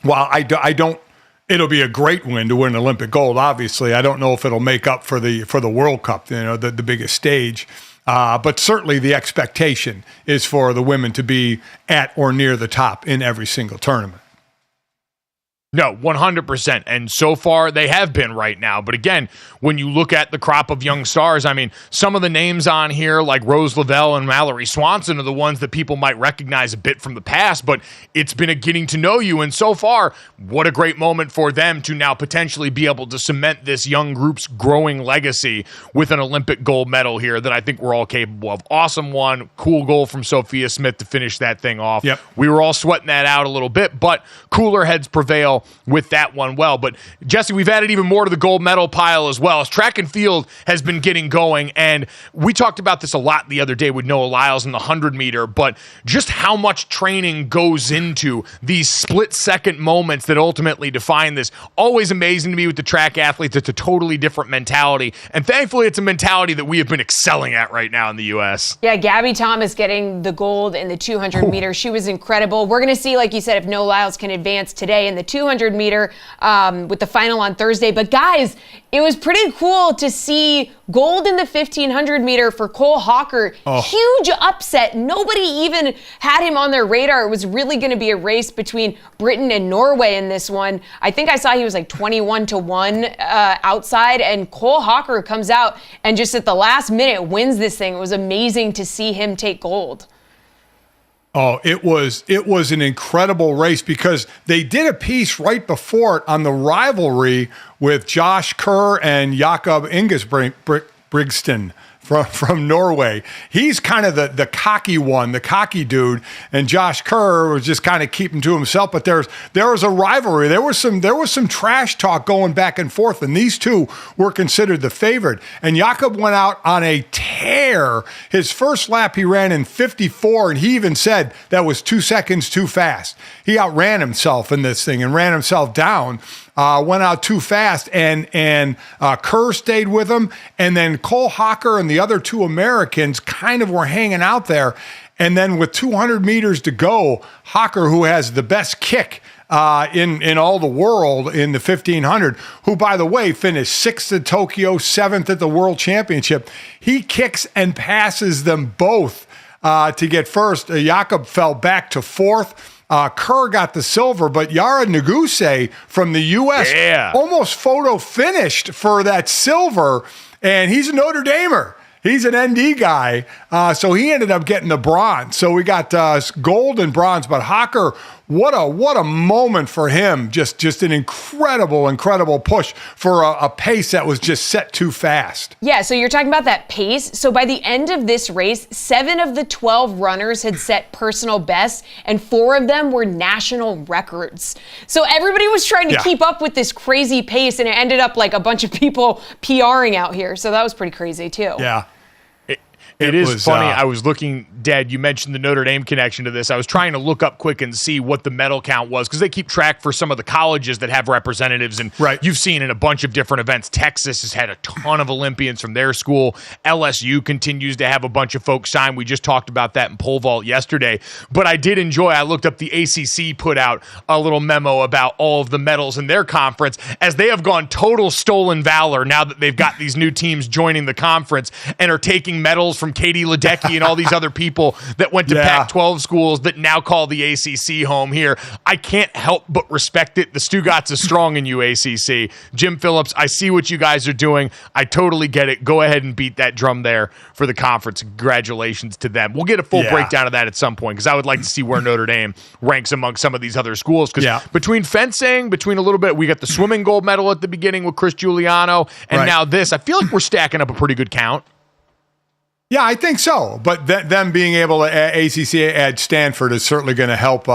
Speaker 3: while I don't, it'll be a great win to win Olympic gold. Obviously, I don't know if it'll make up for the World Cup, the biggest stage. But certainly the expectation is for the women to be at or near the top in every single tournament.
Speaker 2: No, 100%. And so far, they have been right now. But again, when you look at the crop of young stars, I mean, some of the names on here, like Rose Lavelle and Mallory Swanson, are the ones that people might recognize a bit from the past, but it's been a getting to know you. And so far, what a great moment for them to now potentially be able to cement this young group's growing legacy with an Olympic gold medal here that I think we're all capable of. Awesome one. Cool goal from Sophia Smith to finish that thing off.
Speaker 3: Yep.
Speaker 2: We were all sweating that out a little bit, but cooler heads prevail with that one. But Jesse, we've added even more to the gold medal pile as well, as track and field has been getting going. And we talked about this a lot the other day with Noah Lyles in the 100-meter, but just how much training goes into these split-second moments that ultimately define this. Always amazing to me with the track athletes. It's a totally different mentality. And thankfully, it's a mentality that we have been excelling at right now in the U.S.
Speaker 1: Yeah, Gabby Thomas getting the gold in the 200-meter. She was incredible. We're going to see, like you said, if Noah Lyles can advance today in the 200-meter with the final on Thursday. But guys, it was pretty cool to see gold in the 1500-meter for Cole Hawker. Huge upset. Nobody even had him on their radar. It was really going to be a race between Britain and Norway in this one. I think I saw he was like 21-1 outside, and Cole Hawker comes out and just at the last minute wins this thing. It was amazing to see him take gold.
Speaker 3: Oh, it was an incredible race because they did a piece right before it on the rivalry with Josh Kerr and Jakob Ingebrigtsen from Norway. He's kind of the cocky one, the cocky dude, and Josh Kerr was just kind of keeping to himself. But there was a rivalry. There was some trash talk going back and forth, and these two were considered the favorite. And Jakob went out on a tear. His first lap he ran in 54, and he even said that was 2 seconds too fast. He outran himself in this thing and ran himself down. Went out too fast, and Kerr stayed with him, and then Cole Hawker and the other two Americans kind of were hanging out there. And then with 200 meters to go, Hawker, who has the best kick in all the world in the 1500, who, by the way, finished 6th at Tokyo, 7th at the World Championship, he kicks and passes them both to get first. Jakob fell back to 4th. Kerr got the silver, but Yara Naguse from the U.S. almost photo finished for that silver, and he's a Notre Damer. He's an ND guy, so he ended up getting the bronze. So we got gold and bronze, but Hawker, what a moment for him. Just an incredible push for a pace that was just set too fast.
Speaker 1: Yeah, so you're talking about that pace. So by the end of this race, 7 of the 12 runners had set personal bests, and 4 of them were national records. So everybody was trying to keep up with this crazy pace, and it ended up like a bunch of people PRing out here. So that was pretty crazy too.
Speaker 3: Yeah.
Speaker 2: It is funny. I was looking, Dad, you mentioned the Notre Dame connection to this. I was trying to look up quick and see what the medal count was because they keep track for some of the colleges that have representatives. And you've seen in a bunch of different events, Texas has had a ton of Olympians from their school. LSU continues to have a bunch of folks sign. We just talked about that in pole vault yesterday. But I did enjoy, I looked up the ACC put out a little memo about all of the medals in their conference as they have gone total stolen valor now that they've got these new teams joining the conference and are taking medals from from Katie Ledecky and all these other people that went to Pac-12 schools that now call the ACC home here. I can't help but respect it. The Stugotz is strong in UACC. Jim Phillips, I see what you guys are doing. I totally get it. Go ahead and beat that drum there for the conference. Congratulations to them. We'll get a full breakdown of that at some point because I would like to see where Notre Dame ranks among some of these other schools. Because between fencing, between a little bit, we got the swimming gold medal at the beginning with Chris Giuliano, and now this. I feel like we're stacking up a pretty good count.
Speaker 3: Yeah, I think so. But them being able to ACC add Stanford is certainly going to help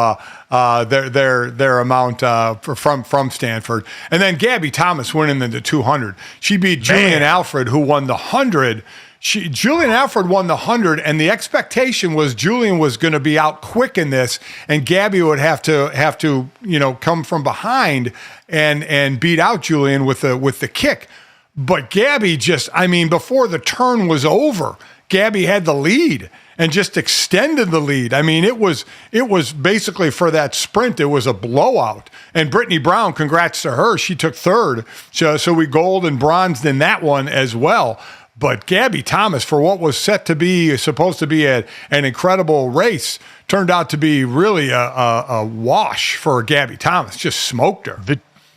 Speaker 3: their amount from Stanford. And then Gabby Thomas winning the 200. She beat Julian Alfred, who won the 100. Julian Alfred won the 100, and the expectation was Julian was going to be out quick in this, and Gabby would have to come from behind and beat out Julian with the kick. But Gabby before the turn was over, Gabby had the lead and just extended the lead. I mean, it was basically for that sprint, it was a blowout. And Brittany Brown, congrats to her, she took third. So we gold and bronzed in that one as well. But Gabby Thomas, for what was supposed to be an incredible race, turned out to be really a wash for Gabby Thomas. Just smoked her.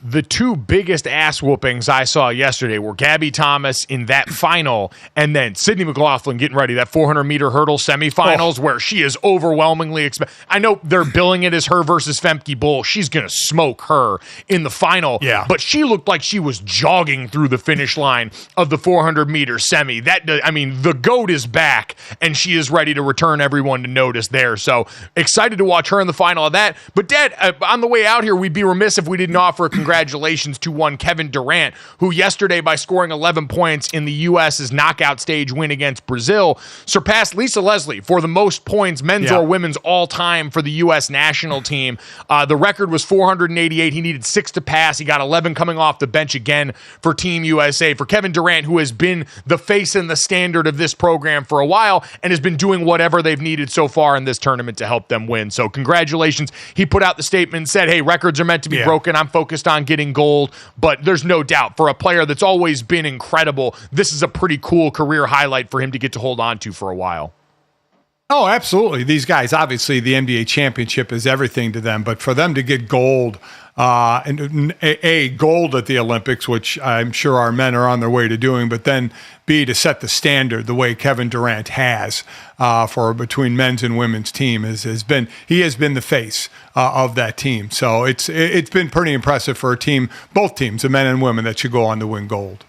Speaker 2: The two biggest ass whoopings I saw yesterday were Gabby Thomas in that final and then Sydney McLaughlin getting ready, that 400-meter hurdle semifinals where she is overwhelmingly I know they're billing it as her versus Femke Bull. She's going to smoke her in the final.
Speaker 3: Yeah.
Speaker 2: But she looked like she was jogging through the finish line of the 400-meter semi. The GOAT is back, and she is ready to return everyone to notice there. So excited to watch her in the final of that. But, Dad, on the way out here, we'd be remiss if we didn't offer a congratulations to one Kevin Durant, who yesterday, by scoring 11 points in the U.S.'s knockout stage win against Brazil, surpassed Lisa Leslie for the most points, men's or women's, all-time for the U.S. national team. The record was 488. He needed 6 to pass. He got 11 coming off the bench again for Team USA. For Kevin Durant, who has been the face and the standard of this program for a while and has been doing whatever they've needed so far in this tournament to help them win. So congratulations. He put out the statement and said, hey, records are meant to be broken. I'm focused on getting gold, but there's no doubt for a player that's always been incredible, this is a pretty cool career highlight for him to get to hold on to for a while.
Speaker 3: Oh, absolutely. These guys, obviously, the NBA championship is everything to them, but for them to get gold, and gold at the Olympics, which I'm sure our men are on their way to doing, but then B, to set the standard the way Kevin Durant has for between men's and women's team he has been the face of that team. So it's been pretty impressive for a team, both teams, the men and women, that should go on to win gold.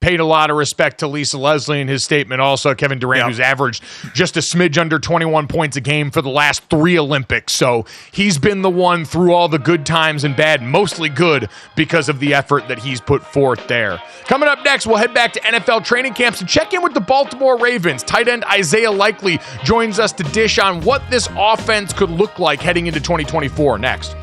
Speaker 2: Paid a lot of respect to Lisa Leslie in his statement. Also, Kevin Durant, who's averaged just a smidge under 21 points a game for the last 3 Olympics. So he's been the one through all the good times and bad, mostly good because of the effort that he's put forth there. Coming up next, we'll head back to NFL training camps and check in with the Baltimore Ravens. Tight end Isaiah Likely joins us to dish on what this offense could look like heading into 2024 next.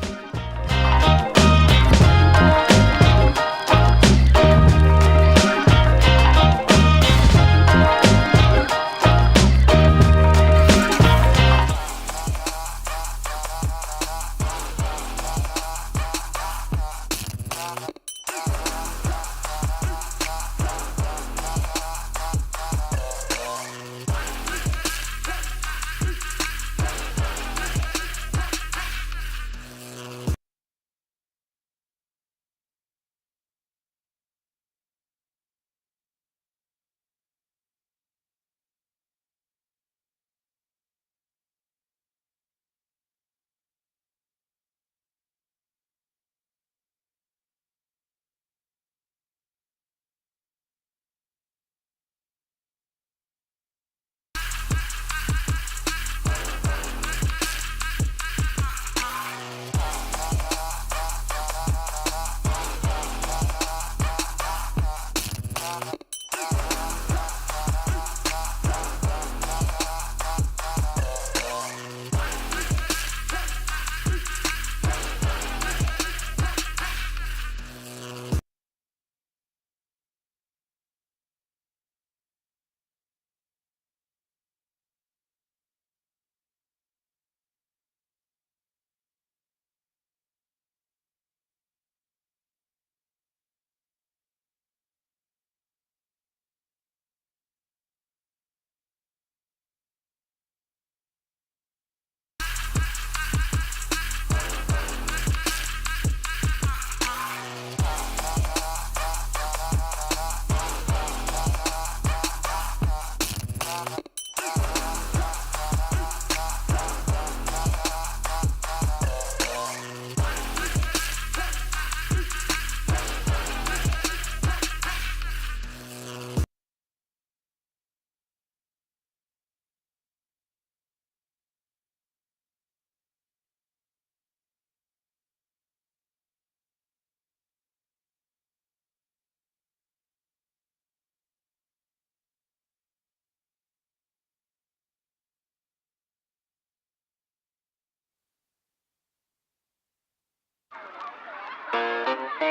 Speaker 2: All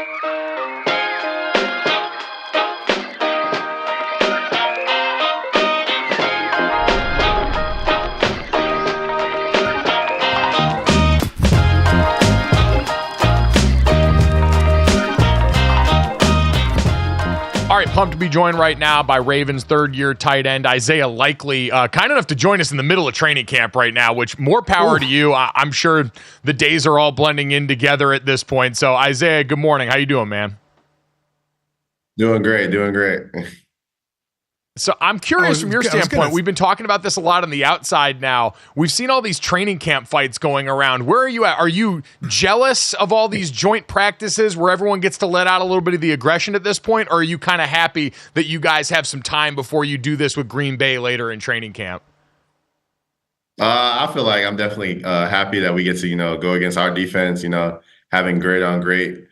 Speaker 2: right, pumped to be joined right now by Ravens third-year tight end Isaiah Likely, kind enough to join us in the middle of training camp right now, which more power to you. I'm sure the days are all blending in together at this point. So, Isaiah, good morning. How you doing, man?
Speaker 8: Doing great.
Speaker 2: So I'm curious from your standpoint, we've been talking about this a lot on the outside now. We've seen all these training camp fights going around. Where are you at? Are you jealous of all these joint practices where everyone gets to let out a little bit of the aggression at this point? Or are you kind of happy that you guys have some time before you do this with Green Bay later in training camp?
Speaker 8: I feel like I'm definitely happy that we get to, go against our defense, having great on great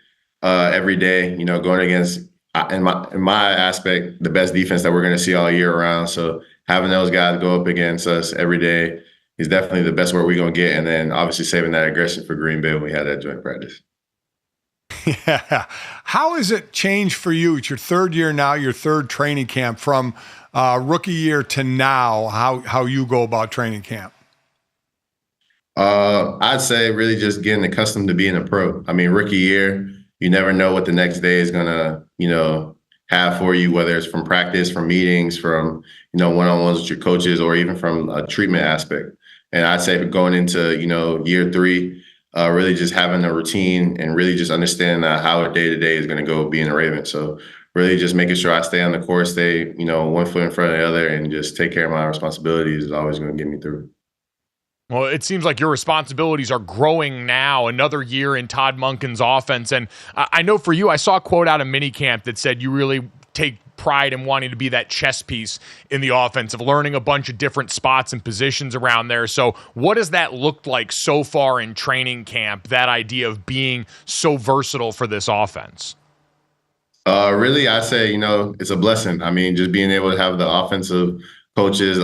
Speaker 8: every day, going against in my aspect, the best defense that we're going to see all year round. So having those guys go up against us every day is definitely the best word we're going to get. And then obviously saving that aggression for Green Bay when we had that joint practice.
Speaker 3: Yeah. How has it changed for you? It's your third year now, your third training camp from rookie year to now, how you go about training camp?
Speaker 8: I'd say really just getting accustomed to being a pro. I mean, rookie year, you never know what the next day is going to, have for you, whether it's from practice, from meetings, from, one-on-ones with your coaches, or even from a treatment aspect. And I'd say going into, year three, really just having a routine and really just understanding how a day-to-day is going to go being a Raven. So really just making sure I stay on the course, stay, one foot in front of the other, and just take care of my responsibilities is always going to get me through.
Speaker 2: Well, it seems like your responsibilities are growing now, another year in Todd Monken's offense. And I know for you, I saw a quote out of minicamp that said you really take pride in wanting to be that chess piece in the offense, of learning a bunch of different spots and positions around there. So what does that look like so far in training camp, that idea of being so versatile for this offense?
Speaker 8: Really, I say, it's a blessing. I mean, just being able to have the offensive coaches,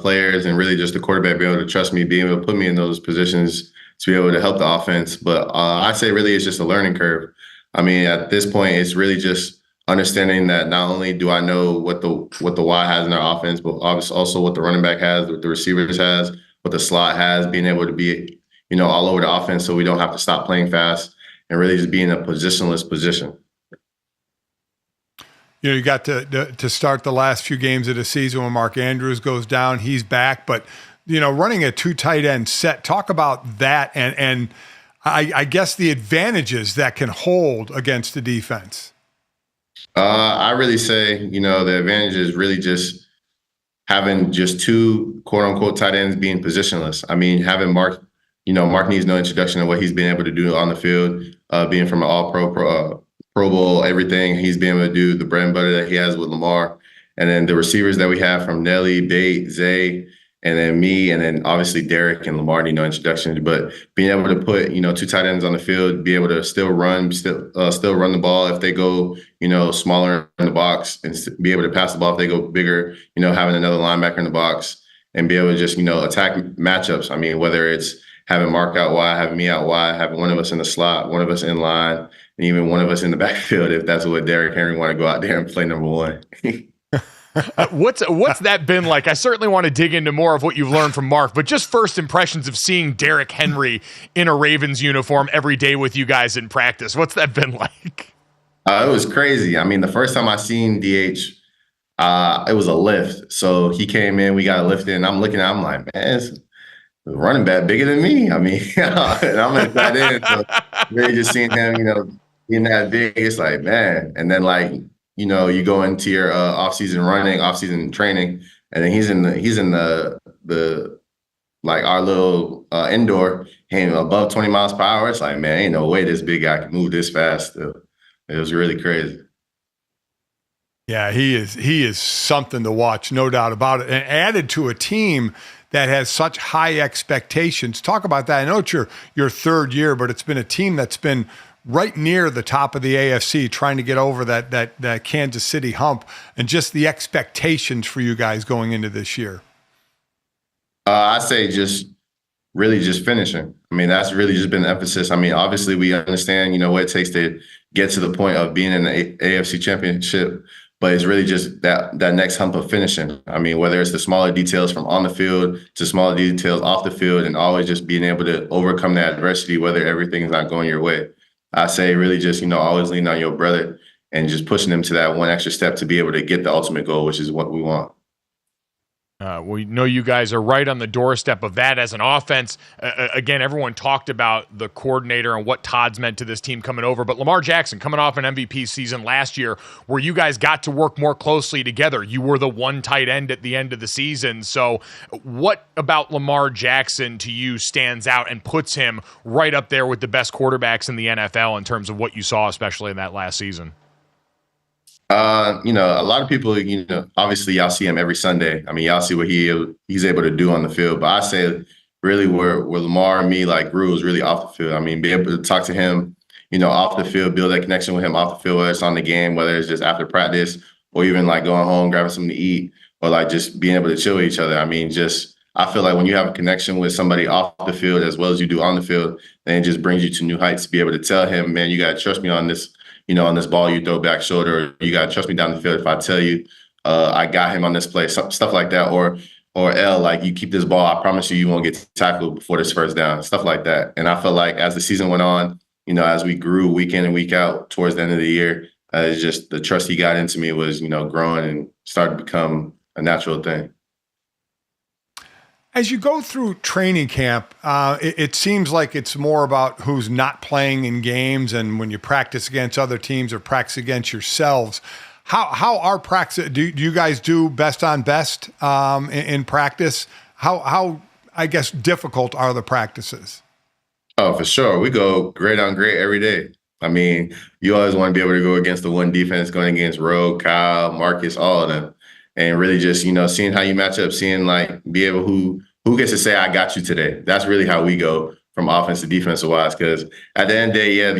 Speaker 8: players, and really just the quarterback being able to trust me, being able to put me in those positions to be able to help the offense. But I say really it's just a learning curve. I mean, at this point, it's really just understanding that not only do I know what the Y has in our offense, but obviously also what the running back has, what the receivers has, what the slot has, being able to be, all over the offense so we don't have to stop playing fast, and really just being a positionless position.
Speaker 3: You got to start the last few games of the season when Mark Andrews goes down. He's back, but running a two tight end set. Talk about that, and I guess the advantages that can hold against the defense.
Speaker 8: I really say the advantage is really just having just two quote unquote tight ends being positionless. I mean, having Mark. Mark needs no introduction of what he's been able to do on the field, being from an all-pro. Pro Bowl, everything he's been able to do, the bread and butter that he has with Lamar. And then the receivers that we have from Nelly, Bate, Zay, and then me, and then obviously Derek and Lamar need no introduction. But being able to put, two tight ends on the field, be able to still run the ball if they go, smaller in the box, and be able to pass the ball if they go bigger, having another linebacker in the box, and be able to just, attack matchups. I mean, whether it's having Mark out wide, having me out wide, having one of us in the slot, one of us in line, and even one of us in the backfield, if that's what Derrick Henry want to go out there and play number one.
Speaker 2: What's that been like? I certainly want to dig into more of what you've learned from Mark, but just first impressions of seeing Derrick Henry in a Ravens uniform every day with you guys in practice. What's that been like?
Speaker 8: It was crazy. I mean, the first time I seen DH, it was a lift. So he came in, we got a lift in. I'm looking at him like, man, it's running back bigger than me. I mean, and I'm in that end. So really just seeing him, being that big, it's like, man. And then you go into your off-season training, and then he's in the our little indoor, hitting above 20 miles per hour. It's like, man, ain't no way this big guy can move this fast. It was really crazy.
Speaker 3: Yeah, he is something to watch, no doubt about it. And added to a team that has such high expectations. Talk about that. I know it's your third year, but it's been a team that's been right near the top of the AFC, trying to get over that Kansas City hump, and just the expectations for you guys going into this year.
Speaker 8: I say just really just finishing. I mean, that's really just been the emphasis. I mean, obviously we understand, what it takes to get to the point of being in the AFC Championship, but it's really just that next hump of finishing. I mean, whether it's the smaller details from on the field to smaller details off the field, and always just being able to overcome that adversity, whether everything's not going your way. I say really just, always lean on your brother and just pushing them to that one extra step to be able to get the ultimate goal, which is what we want.
Speaker 2: We know you guys are right on the doorstep of that as an offense. Again, everyone talked about the coordinator and what Todd's meant to this team coming over, but Lamar Jackson coming off an MVP season last year where you guys got to work more closely together. You were the one tight end at the end of the season. So what about Lamar Jackson to you stands out and puts him right up there with the best quarterbacks in the NFL in terms of what you saw, especially in that last season?
Speaker 8: A lot of people, obviously y'all see him every Sunday. I mean, y'all see what he's able to do on the field. But I say really where Lamar and me grew was really off the field. I mean, be able to talk to him, off the field, build that connection with him off the field, whether it's on the game, whether it's just after practice, or even going home, grabbing something to eat, or just being able to chill with each other. I mean, I feel like when you have a connection with somebody off the field as well as you do on the field, then it just brings you to new heights to be able to tell him, man, you got to trust me on this. On this ball you throw back shoulder, you got to trust me down the field if I tell you I got him on this play, stuff like that. Or you keep this ball, I promise you won't get tackled before this first down, stuff like that. And I felt like as the season went on, as we grew week in and week out towards the end of the year, it's just the trust he got into me was, growing and started to become a natural thing.
Speaker 3: As you go through training camp, it seems like it's more about who's not playing in games, and when you practice against other teams or practice against yourselves. How are practice? Do you guys do best on best in practice? How I guess difficult are the practices?
Speaker 8: Oh, for sure. We go great on great every day. I mean, you always want to be able to go against the one defense, going against Rogue, Kyle, Marcus, all of them. And really just, seeing how you match up, seeing be able who gets to say, I got you today. That's really how we go from offense to defensive wise. Because at the end of the day, yeah,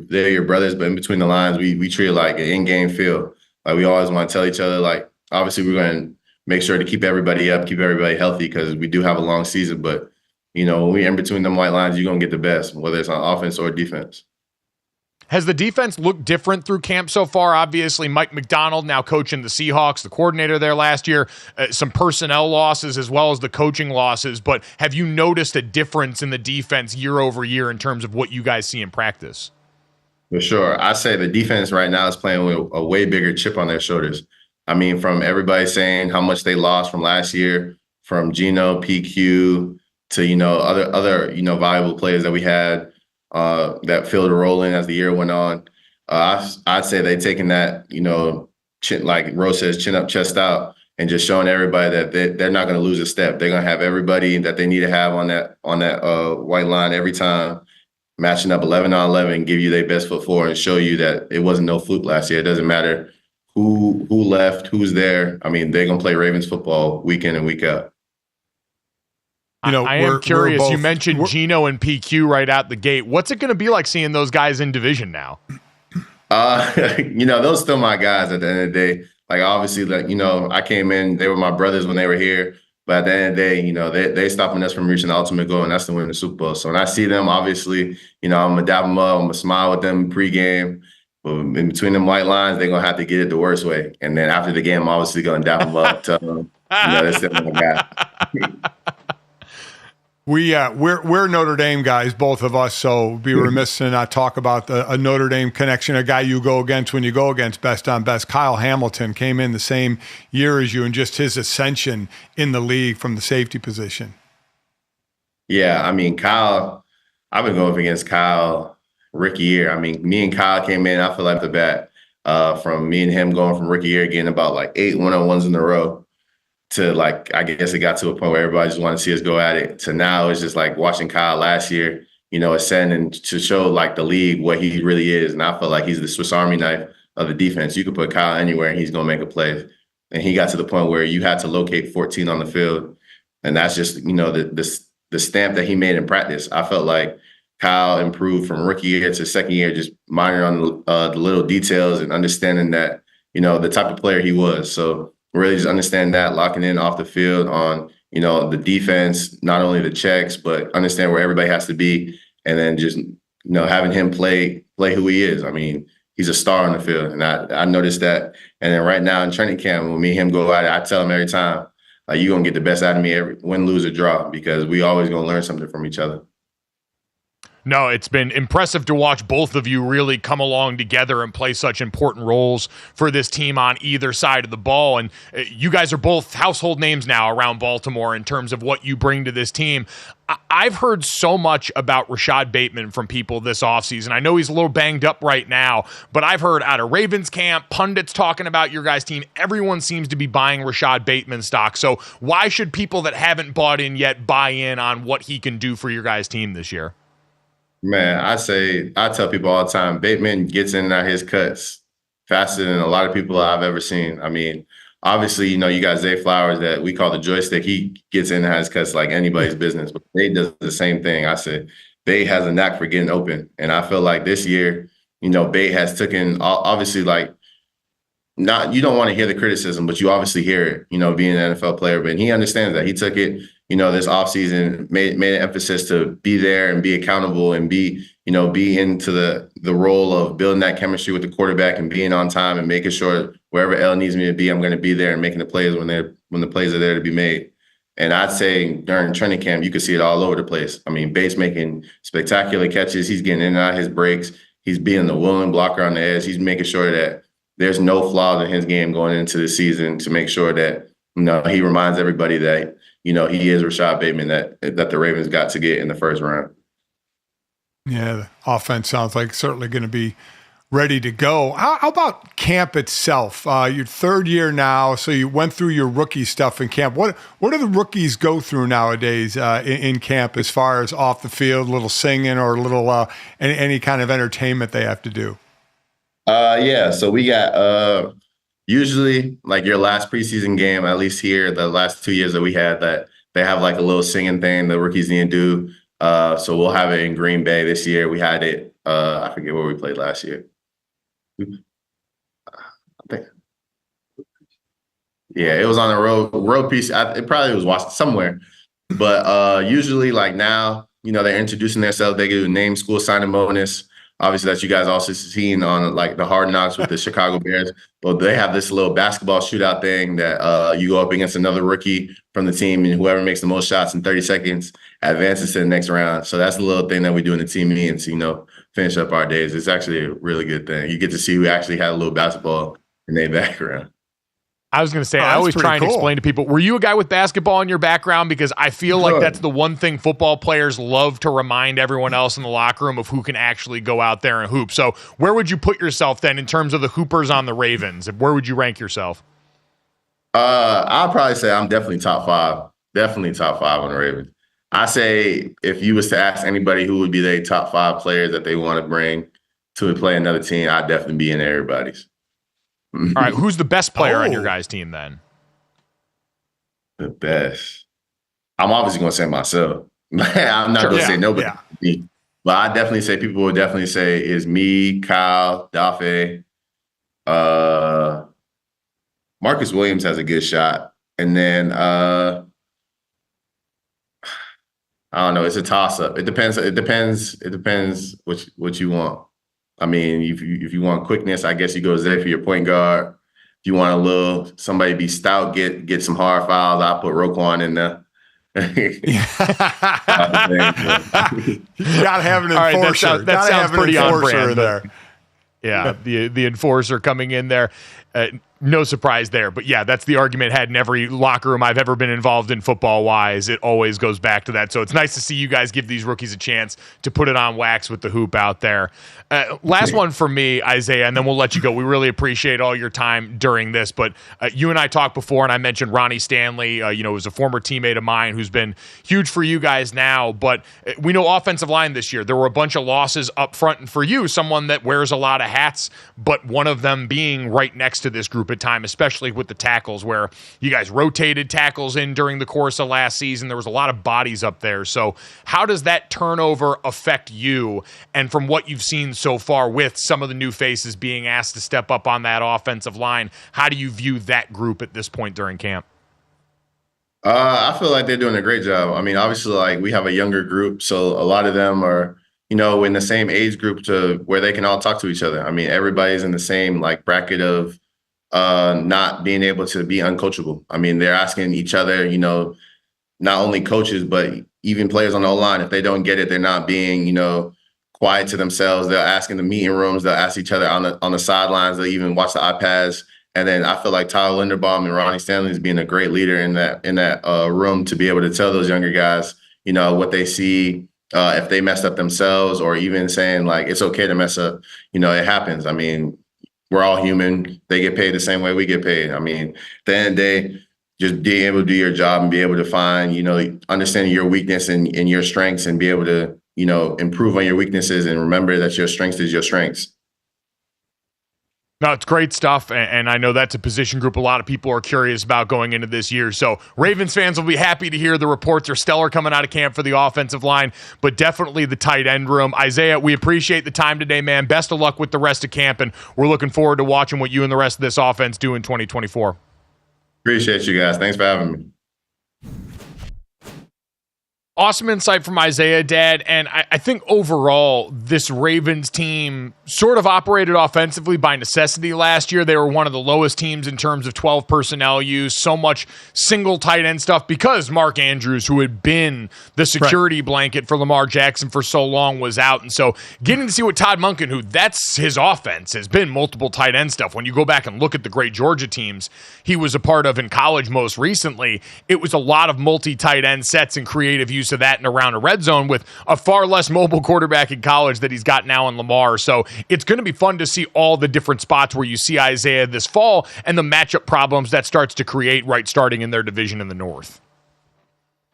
Speaker 8: they're your brothers, but in between the lines, we treat it like an in-game feel. We always want to tell each other, obviously we're going to make sure to keep everybody up, keep everybody healthy, because we do have a long season. But, when we're in between them white lines, you're going to get the best, whether it's on offense or defense.
Speaker 2: Has the defense looked different through camp so far? Obviously, Mike McDonald now coaching the Seahawks, the coordinator there last year, some personnel losses as well as the coaching losses. But have you noticed a difference in the defense year over year in terms of what you guys see in practice?
Speaker 8: For sure. I say the defense right now is playing with a way bigger chip on their shoulders. I mean, from everybody saying how much they lost from last year, from Geno, PQ, to, other valuable players that we had, that filled a role in as the year went on. I'd say they've taken that, chin, like Rose says, chin up, chest out, and just showing everybody that they're not going to lose a step. They're going to have everybody that they need to have on that white line every time, matching up 11 on 11, give you their best foot forward and show you that it wasn't no fluke last year. It doesn't matter who left, who's there. I mean, they're going to play Ravens football week in and week out.
Speaker 2: I am curious. You mentioned Geno and PQ right out the gate. What's it going to be like seeing those guys in division now?
Speaker 8: Those still my guys at the end of the day. Obviously, I came in, they were my brothers when they were here. But at the end of the day, they stopping us from reaching the ultimate goal, and that's to win the Super Bowl. So when I see them, obviously, I'm going to dap them up. I'm going to smile with them pregame. But in between them white lines, they're going to have to get it the worst way. And then after the game, I'm obviously going to dap them up. Tell them, they're still my guy.
Speaker 3: We're Notre Dame guys, both of us, so be remiss to not talk about a Notre Dame connection, a guy you go against when you go against best on best. Kyle Hamilton came in the same year as you, and just his ascension in the league from the safety position.
Speaker 8: Yeah, I mean, Kyle, I've been going up against Kyle rookie year. I mean, me and Kyle came in, I feel like the bat, from me and him going from rookie year, getting about 8 one-on-ones in a row, to I guess it got to a point where everybody just wanted to see us go at it, to now it's just watching Kyle last year, ascending to show the league what he really is. And I feel like he's the Swiss Army knife of the defense. You could put Kyle anywhere and he's going to make a play. And he got to the point where you had to locate 14 on the field. And that's just, the stamp that he made in practice. I felt like Kyle improved from rookie year to second year, just monitoring on the little details and understanding that, the type of player he was. So really just understand that, locking in off the field on, the defense, not only the checks, but understand where everybody has to be, and then just having him play who he is. I mean, he's a star on the field, and I noticed that. And then right now in training camp, when me and him go at it, I tell him every time, like, you're gonna get the best out of me every win, lose, or draw, because we always gonna learn something from each other.
Speaker 2: No, it's been impressive to watch both of you really come along together and play such important roles for this team on either side of the ball. And you guys are both household names now around Baltimore in terms of what you bring to this team. I've heard so much about Rashad Bateman from people this offseason. I know he's a little banged up right now, but I've heard out of Ravens camp, pundits talking about your guys' team. Everyone seems to be buying Rashad Bateman stock. So why should people that haven't bought in yet buy in on what he can do for your guys' team this year?
Speaker 8: Man, I tell people all the time, Bateman gets in and out his cuts faster than a lot of people I've ever seen. I mean, obviously, you got Zay Flowers that we call the joystick. He gets in and out his cuts like anybody's business, but Bay does the same thing. I said, Bay has a knack for getting open. And I feel like this year, Bay has taken, obviously, like, you don't want to hear the criticism, but you obviously hear it, being an NFL player. But he understands that. He took it, this offseason, made an emphasis to be there and be accountable and be into the role of building that chemistry with the quarterback and being on time and making sure wherever L needs me to be, I'm going to be there and making the plays when the plays are there to be made. And I'd say during training camp, you could see it all over the place. I mean, Bates making spectacular catches. He's getting in and out of his breaks. He's being the willing blocker on the edge. He's making sure that there's no flaws in his game going into the season to make sure that, he reminds everybody that, he is Rashad Bateman that the Ravens got to get in the first round.
Speaker 3: Yeah, the offense sounds like certainly going to be ready to go. How about camp itself? Your third year now, so you went through your rookie stuff in camp. What do the rookies go through nowadays in camp as far as off the field, a little singing or a little any kind of entertainment they have to do?
Speaker 8: Yeah, so we got usually like your last preseason game, at least here, the last 2 years that we had, that they have like a little singing thing the rookies need to do. So we'll have it in Green Bay this year. We had it, I forget where we played last year. I think. Yeah, it was on a road piece. It probably was watched somewhere. But usually like now, they're introducing themselves. They do a name, school, signing bonus. Obviously, that you guys also seen on like the Hard Knocks with the Chicago Bears. But they have this little basketball shootout thing that you go up against another rookie from the team, and whoever makes the most shots in 30 seconds advances to the next round. So that's the little thing that we do in the team meetings, finish up our days. It's actually a really good thing. You get to see who actually had a little basketball in their background.
Speaker 2: I was going to say, I always try and explain to people, were you a guy with basketball in your background? Because I feel like that's the one thing football players love to remind everyone else in the locker room of who can actually go out there and hoop. So where would you put yourself then in terms of the hoopers on the Ravens? Where would you rank yourself?
Speaker 8: I'll probably say I'm definitely top five. Definitely top five on the Ravens. I say if you was to ask anybody who would be their top five players that they want to bring to play another team, I'd definitely be in everybody's.
Speaker 2: All right, who's the best player on your guys' team then?
Speaker 8: The best. I'm obviously going to say myself. I'm not going to say nobody. Yeah. But I definitely say people would definitely say is me, Kyle, Dafe. Marcus Williams has a good shot. And then I don't know. It's a toss-up. It depends. It depends what you want. I mean, if you want quickness, I guess you go Zay for your point guard. If you want somebody be stout, get some hard fouls, I'll put Roquan in there.
Speaker 3: You gotta have an enforcer.
Speaker 2: All right, that sounds pretty on brand there. Yeah, the enforcer coming in there. No surprise there. But yeah, that's the argument had in every locker room I've ever been involved in football-wise. It always goes back to that. So it's nice to see you guys give these rookies a chance to put it on wax with the hoop out there. Last one for me, Isaiah, and then we'll let you go. We really appreciate all your time during this. But you and I talked before, and I mentioned Ronnie Stanley, was a former teammate of mine who's been huge for you guys now. But we know offensive line this year, there were a bunch of losses up front. And for you, someone that wears a lot of hats, but one of them being right next to this group at time, especially with the tackles, where you guys rotated tackles in during the course of last season. There was a lot of bodies up there. So how does that turnover affect you? And from what you've seen so far with some of the new faces being asked to step up on that offensive line, how do you view that group at this point during camp?
Speaker 8: I feel like they're doing a great job. I mean, obviously, like we have a younger group, so a lot of them are, in the same age group to where they can all talk to each other. I mean, everybody's in the same like bracket of not being able to be uncoachable. I mean, they're asking each other, not only coaches, but even players on the O-line, if they don't get it, they're not being, quiet to themselves. They'll ask in the meeting rooms, they'll ask each other on the sidelines, they'll even watch the iPads. And then I feel like Tyler Linderbaum and Ronnie Stanley is being a great leader in that room to be able to tell those younger guys, what they see, if they messed up themselves, or even saying like, it's okay to mess up. It happens. I mean, we're all human. They get paid the same way we get paid. I mean, at the end of the day, just being able to do your job and be able to find, understanding your weakness and your strengths, and be able to, improve on your weaknesses, and remember that your strengths is your strengths.
Speaker 2: No, it's great stuff, and I know that's a position group a lot of people are curious about going into this year. So Ravens fans will be happy to hear the reports are stellar coming out of camp for the offensive line, but definitely the tight end room. Isaiah, we appreciate the time today, man. Best of luck with the rest of camp, and we're looking forward to watching what you and the rest of this offense do in 2024.
Speaker 8: Appreciate you guys. Thanks for having me.
Speaker 2: Awesome insight from Isaiah, Dad, and I think overall this Ravens team sort of operated offensively by necessity last year. They were one of the lowest teams in terms of 12 personnel use, so much single tight end stuff because Mark Andrews, who had been the security blanket for Lamar Jackson for so long, was out. And so getting to see what Todd Monken, who that's his offense, has been multiple tight end stuff. When you go back and look at the great Georgia teams he was a part of in college most recently, it was a lot of multi-tight end sets and creative use of that and around a red zone with a far less mobile quarterback in college that he's got now in Lamar. So it's going to be fun to see all the different spots where you see Isaiah this fall and the matchup problems that starts to create starting in their division in the North.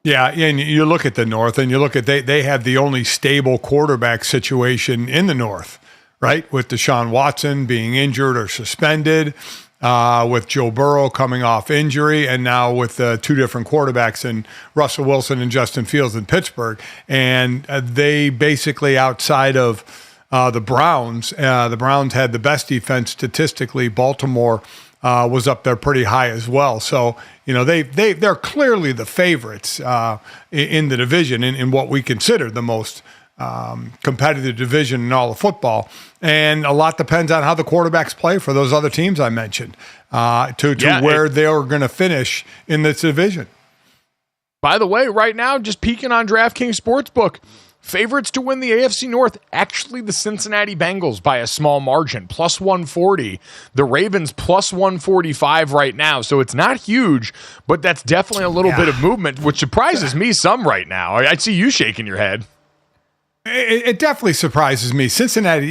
Speaker 3: Yeah, and you look at the North and you look at they have the only stable quarterback situation in the North, right? With Deshaun Watson being injured or suspended, with Joe Burrow coming off injury, and now with two different quarterbacks in Russell Wilson and Justin Fields in Pittsburgh. And they basically, outside of the Browns had the best defense statistically. Baltimore was up there pretty high as well. So, they're clearly the favorites in the division in what we consider the most competitive division in all of football. And a lot depends on how the quarterbacks play for those other teams I mentioned where they're going to finish in this division.
Speaker 2: By the way, right now, just peeking on DraftKings Sportsbook, favorites to win the AFC North, actually the Cincinnati Bengals by a small margin, plus 140. The Ravens plus 145 right now. So it's not huge, but that's definitely a little bit of movement, which surprises me some right now. I see you shaking your head.
Speaker 3: It definitely surprises me. Cincinnati,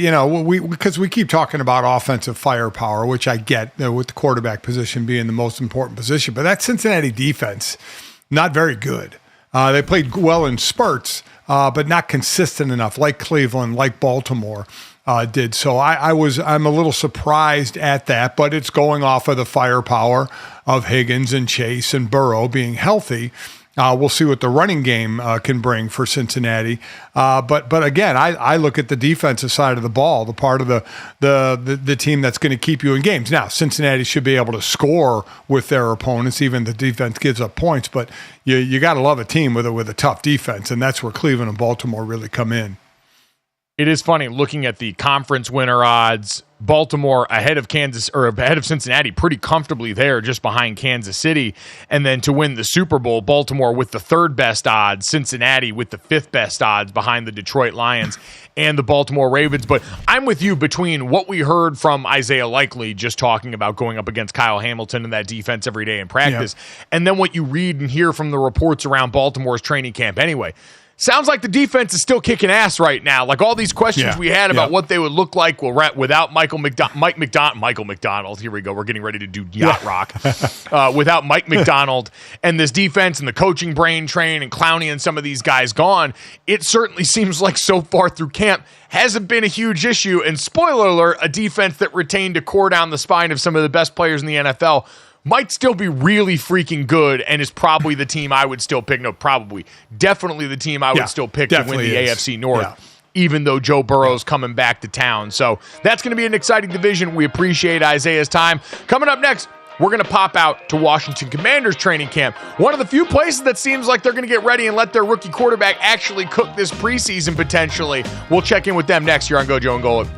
Speaker 3: because we keep talking about offensive firepower, which I get, with the quarterback position being the most important position, but that Cincinnati defense, not very good. They played well in spurts, but not consistent enough, like Cleveland, like Baltimore did. So I'm a little surprised at that, but it's going off of the firepower of Higgins and Chase and Burrow being healthy. We'll see what the running game can bring for Cincinnati. But again, I look at the defensive side of the ball, the part of the team that's going to keep you in games. Now, Cincinnati should be able to score with their opponents, even the defense gives up points. But you got to love a team with a tough defense, and that's where Cleveland and Baltimore really come in.
Speaker 2: It is funny looking at the conference winner odds. Baltimore ahead of Cincinnati, pretty comfortably there, just behind Kansas City. And then to win the Super Bowl, Baltimore with the third best odds, Cincinnati with the fifth best odds behind the Detroit Lions and the Baltimore Ravens. But I'm with you between what we heard from Isaiah Likely, just talking about going up against Kyle Hamilton and that defense every day in practice, and then what you read and hear from the reports around Baltimore's training camp anyway. Sounds like the defense is still kicking ass right now. Like all these questions we had about what they would look like without Michael McDonald. Here we go. We're getting ready to do yacht rock. Without Mike McDonald and this defense and the coaching brain train and Clowney and some of these guys gone, it certainly seems like so far through camp hasn't been a huge issue. And spoiler alert, a defense that retained a core down the spine of some of the best players in the NFL might still be really freaking good and is probably the team I would still pick. No, definitely the team I would still pick to win the AFC North, even though Joe Burrow's coming back to town. So that's going to be an exciting division. We appreciate Isaiah's time. Coming up next, we're going to pop out to Washington Commanders training camp. One of the few places that seems like they're going to get ready and let their rookie quarterback actually cook this preseason potentially. We'll check in with them next year on GoJo and Golic.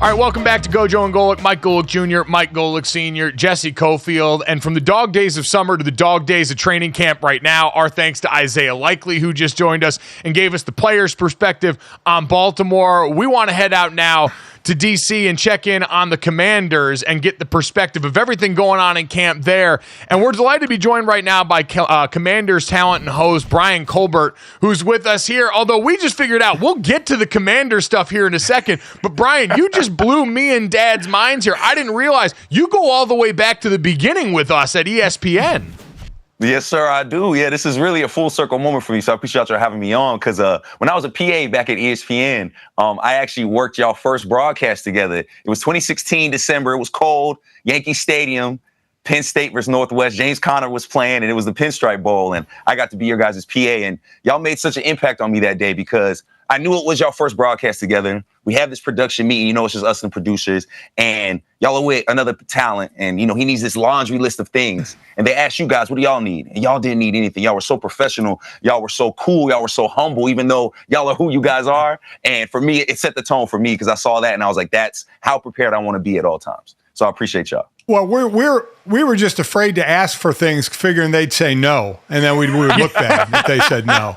Speaker 2: All right, welcome back to GoJo and Golic. Mike Golic Jr., Mike Golic Sr., Jesse Cofield. And from the dog days of summer to the dog days of training camp right now, our thanks to Isaiah Likely, who just joined us and gave us the players' perspective on Baltimore. We want to head out now to D.C. and check in on the Commanders and get the perspective of everything going on in camp there. And we're delighted to be joined right now by Commanders talent and host Brian Colbert, who's with us here. Although we just figured out we'll get to the Commander stuff here in a second. But Brian, you just blew me and Dad's minds here. I didn't realize you go all the way back to the beginning with us at ESPN.
Speaker 9: Yes, sir, I do. Yeah, this is really a full circle moment for me, so I appreciate y'all having me on, because when I was a PA back at ESPN, I actually worked y'all first broadcast together. It was 2016, December. It was cold, Yankee Stadium, Penn State versus Northwest. James Conner was playing, and it was the Pinstripe Bowl, and I got to be your guys' PA, and y'all made such an impact on me that day because I knew it was y'all first broadcast together. We have this production meeting, it's just us and producers, and y'all are with another talent, and he needs this laundry list of things. And they asked you guys, what do y'all need? And y'all didn't need anything. Y'all were so professional. Y'all were so cool. Y'all were so humble, even though y'all are who you guys are. And for me, it set the tone for me because I saw that and I was like, that's how prepared I want to be at all times. So I appreciate y'all.
Speaker 3: Well, we were just afraid to ask for things, figuring they'd say no, and then we would look bad if they said no.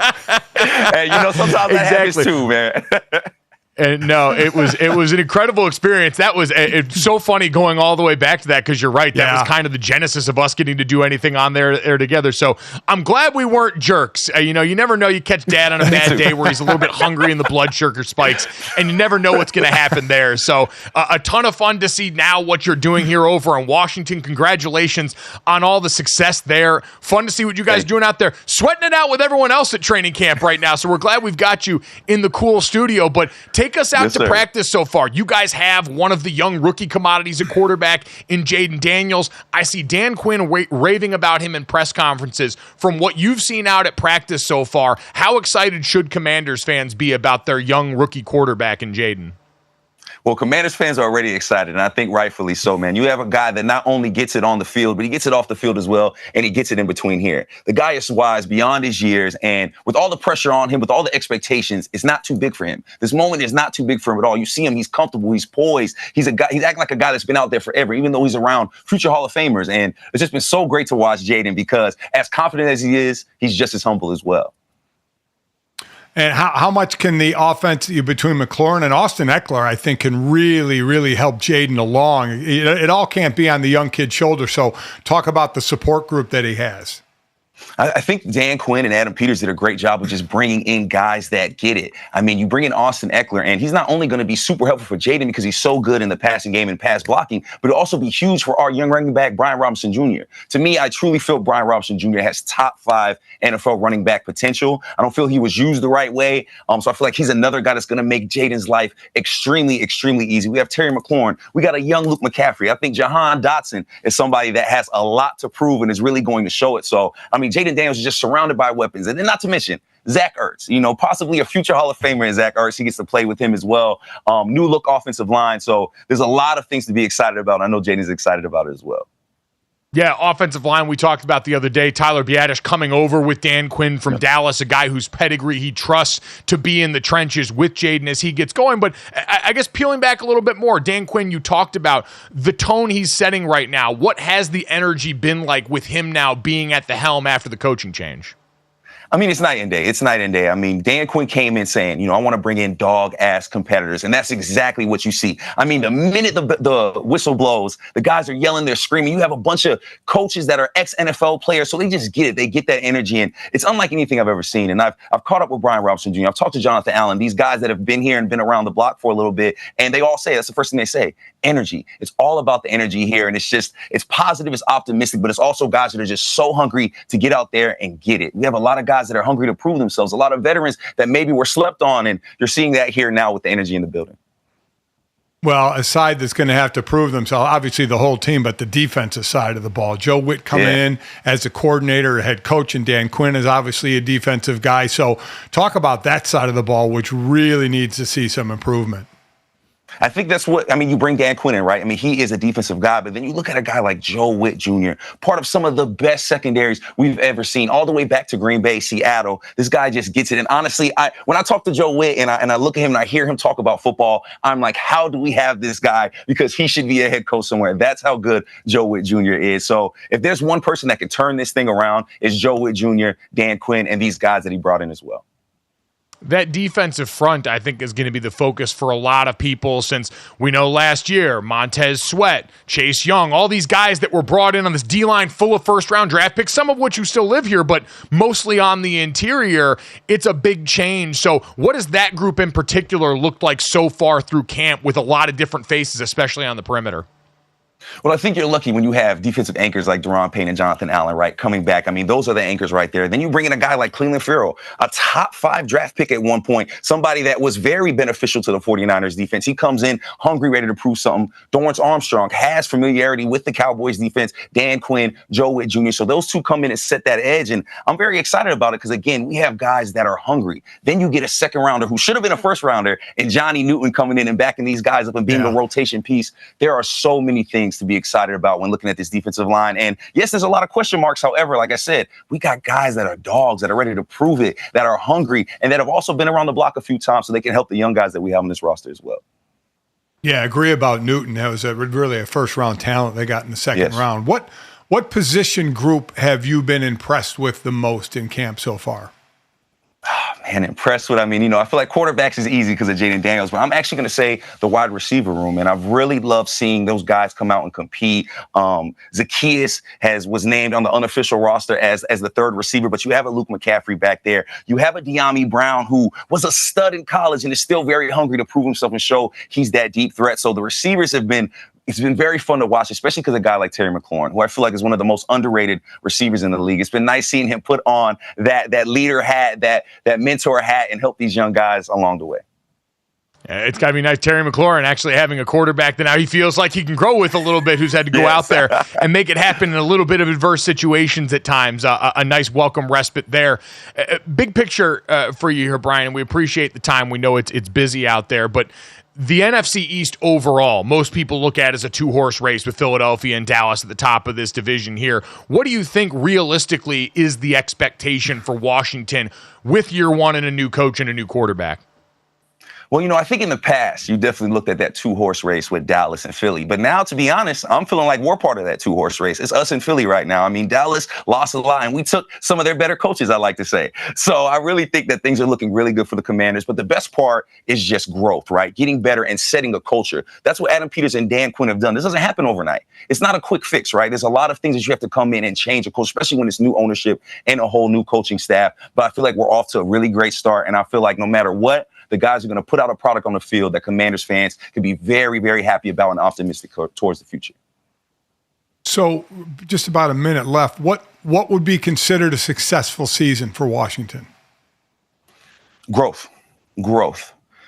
Speaker 9: Hey, sometimes that happens too, man.
Speaker 2: And no, it was an incredible experience. That was it's so funny going all the way back to that because you're right. That was kind of the genesis of us getting to do anything on there together. So I'm glad we weren't jerks. You never know. You catch Dad on a bad day where he's a little bit hungry and the blood sugar spikes, and you never know what's going to happen there. So a ton of fun to see now what you're doing here over in Washington. Congratulations on all the success there. Fun to see what you guys are doing out there, sweating it out with everyone else at training camp right now. So we're glad we've got you in the cool studio. But take Take us out
Speaker 9: Yes,
Speaker 2: to
Speaker 9: sir.
Speaker 2: practice so far. You guys have one of the young rookie commodities at quarterback in Jaden Daniels. I see Dan Quinn raving about him in press conferences. From what you've seen out at practice so far, how excited should Commanders fans be about their young rookie quarterback in Jaden?
Speaker 9: Well, Commanders fans are already excited, and I think rightfully so, man. You have a guy that not only gets it on the field, but he gets it off the field as well, and he gets it in between here. The guy is wise beyond his years, and with all the pressure on him, with all the expectations, it's not too big for him. This moment is not too big for him at all. You see him, he's comfortable, he's poised. He's acting like a guy that's been out there forever, even though he's around future Hall of Famers. And it's just been so great to watch Jaden because as confident as he is, he's just as humble as well.
Speaker 3: And how much can the offense between McLaurin and Austin Eckler, I think, can really, really help Jaden along? It all can't be on the young kid's shoulder. So talk about the support group that he has.
Speaker 9: I think Dan Quinn and Adam Peters did a great job of just bringing in guys that get it. I mean, you bring in Austin Eckler, and he's not only going to be super helpful for Jaden because he's so good in the passing game and pass blocking, but it'll also be huge for our young running back, Brian Robinson Jr. To me, I truly feel Brian Robinson Jr. has top 5 NFL running back potential. I don't feel he was used the right way. So I feel like he's another guy that's going to make Jaden's life extremely, extremely easy. We have Terry McLaurin. We got a young Luke McCaffrey. I think Jahan Dotson is somebody that has a lot to prove and is really going to show it. So, I mean, Jaden Daniels is just surrounded by weapons. And then not to mention Zach Ertz, possibly a future Hall of Famer in Zach Ertz. He gets to play with him as well. New look offensive line. So there's a lot of things to be excited about. I know Jaden's excited about it as well.
Speaker 2: Yeah, offensive line we talked about the other day. Tyler Biadasz coming over with Dan Quinn from Dallas, a guy whose pedigree he trusts to be in the trenches with Jaden as he gets going. But I guess peeling back a little bit more, Dan Quinn, you talked about the tone he's setting right now. What has the energy been like with him now being at the helm after the coaching change?
Speaker 9: I mean, it's night and day. It's night and day. I mean, Dan Quinn came in saying, I want to bring in dog-ass competitors, and that's exactly what you see. I mean, the minute the whistle blows, the guys are yelling, they're screaming. You have a bunch of coaches that are ex-NFL players, so they just get it. They get that energy, and it's unlike anything I've ever seen. And I've caught up with Brian Robinson Jr. I've talked to Jonathan Allen, these guys that have been here and been around the block for a little bit, and they all say, that's the first thing they say, energy. It's all about the energy here, and it's positive, it's optimistic, but it's also guys that are just so hungry to get out there and get it. We have a lot of guys that are hungry to prove themselves, a lot of veterans that maybe were slept on, and you're seeing that here now with the energy in the building.
Speaker 3: Well, a side that's going to have to prove themselves, obviously the whole team, but the defensive side of the ball. Joe Witt coming in as a coordinator, head coach, and Dan Quinn is obviously a defensive guy. So talk about that side of the ball, which really needs to see some improvement.
Speaker 9: I think that's you bring Dan Quinn in, right? I mean, he is a defensive guy, but then you look at a guy like Joe Witt Jr., part of some of the best secondaries we've ever seen, all the way back to Green Bay, Seattle. This guy just gets it. And honestly, when I talk to Joe Witt and I look at him and I hear him talk about football, I'm like, how do we have this guy? Because he should be a head coach somewhere. That's how good Joe Witt Jr. is. So if there's one person that can turn this thing around, it's Joe Witt Jr., Dan Quinn, and these guys that he brought in as well.
Speaker 2: That defensive front, I think, is going to be the focus for a lot of people since we know last year, Montez Sweat, Chase Young, all these guys that were brought in on this D-line full of first-round draft picks, some of which who still live here, but mostly on the interior, it's a big change. So what does that group in particular look like so far through camp with a lot of different faces, especially on the perimeter?
Speaker 9: Well, I think you're lucky when you have defensive anchors like Daron Payne and Jonathan Allen, right, coming back. I mean, those are the anchors right there. Then you bring in a guy like Cleveland Farrell, a top 5 draft pick at one point, somebody that was very beneficial to the 49ers defense. He comes in hungry, ready to prove something. Dorrance Armstrong has familiarity with the Cowboys defense, Dan Quinn, Joe Witt Jr. So those two come in and set that edge, and I'm very excited about it because, again, we have guys that are hungry. Then you get a second rounder who should have been a first rounder, and Johnny Newton coming in and backing these guys up and being a rotation piece. There are so many things to be excited about when looking at this defensive line. And yes, there's a lot of question marks. However, like I said, we got guys that are dogs that are ready to prove it, that are hungry, and that have also been around the block a few times so they can help the young guys that we have on this roster as well.
Speaker 3: Yeah, I agree about Newton. That was really a first-round talent they got in the second round. What position group have you been impressed with the most in camp so far?
Speaker 9: Man, impressed with, I feel like quarterbacks is easy because of Jaden Daniels, but I'm actually going to say the wide receiver room, and I've really loved seeing those guys come out and compete. Zacchaeus was named on the unofficial roster as the third receiver, but you have a Luke McCaffrey back there. You have a De'Ami Brown who was a stud in college and is still very hungry to prove himself and show he's that deep threat. So the receivers it's been very fun to watch, especially because a guy like Terry McLaurin, who I feel like is one of the most underrated receivers in the league. It's been nice seeing him put on that leader hat, that mentor hat, and help these young guys along the way.
Speaker 2: It's got to be nice, Terry McLaurin actually having a quarterback that now he feels like he can grow with a little bit, who's had to go out there and make it happen in a little bit of adverse situations at times. A nice welcome respite there. Big picture for you here, Brian. We appreciate the time. We know it's busy out there, but the NFC East overall, most people look at as a two-horse race with Philadelphia and Dallas at the top of this division here. What do you think realistically is the expectation for Washington with year one and a new coach and a new quarterback?
Speaker 9: Well, I think in the past, you definitely looked at that two-horse race with Dallas and Philly. But now, to be honest, I'm feeling like we're part of that two-horse race. It's us and Philly right now. I mean, Dallas lost a lot, and we took some of their better coaches, I like to say. So I really think that things are looking really good for the Commanders. But the best part is just growth, right? Getting better and setting a culture. That's what Adam Peters and Dan Quinn have done. This doesn't happen overnight. It's not a quick fix, right? There's a lot of things that you have to come in and change a coach, especially when it's new ownership and a whole new coaching staff. But I feel like we're off to a really great start, and I feel like no matter what, the guys are going to put out a product on the field that Commanders fans can be very, very happy about and optimistic towards the future.
Speaker 3: So just about a minute left. What would be considered a successful season for Washington?
Speaker 9: Growth.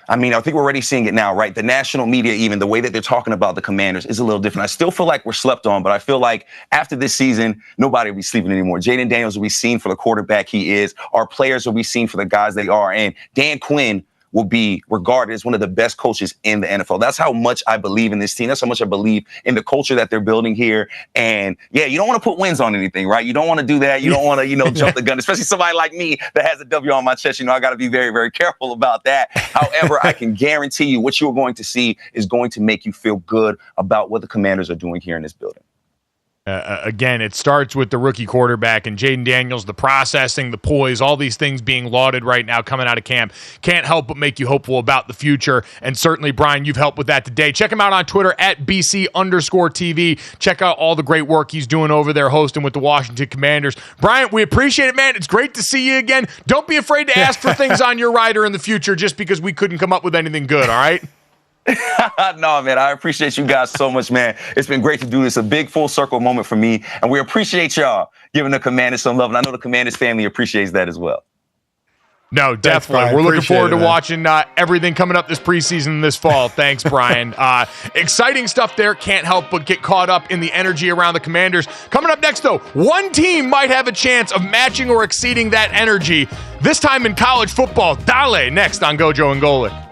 Speaker 9: I mean, I think we're already seeing it now, right? The national media, even the way that they're talking about the Commanders is a little different. I still feel like we're slept on, but I feel like after this season, nobody will be sleeping anymore. Jaden Daniels will be seen for the quarterback he is. Our players will be seen for the guys they are. And Dan Quinn will be regarded as one of the best coaches in the NFL. That's how much I believe in this team. That's how much I believe in the culture that they're building here. And yeah, you don't want to put wins on anything, right? You don't want to do that. You don't want to, jump the gun, especially somebody like me that has a W on my chest. I got to be very, very careful about that. However, I can guarantee you what you're going to see is going to make you feel good about what the Commanders are doing here in this building.
Speaker 2: Again, it starts with the rookie quarterback and Jaden Daniels, the processing, the poise, all these things being lauded right now coming out of camp. Can't help but make you hopeful about the future. And certainly, Brian, you've helped with that today. Check him out on Twitter at BC_TV. Check out all the great work he's doing over there hosting with the Washington Commanders. Brian, we appreciate it, man. It's great to see you again. Don't be afraid to ask for things on your rider in the future just because we couldn't come up with anything good, all right?
Speaker 9: No, man, I appreciate you guys so much, man. It's been great to do this. A big full circle moment for me. And we appreciate y'all giving the Commanders some love. And I know the Commanders family appreciates that as well.
Speaker 2: No, definitely.
Speaker 3: Thanks,
Speaker 2: we're looking forward to
Speaker 3: man.
Speaker 2: watching everything coming up this preseason this fall. Thanks, Brian. Exciting stuff there. Can't help but get caught up in the energy around the Commanders. Coming up next, though, one team might have a chance of matching or exceeding that energy, this time in college football. Dale, next on GoJo and Golic.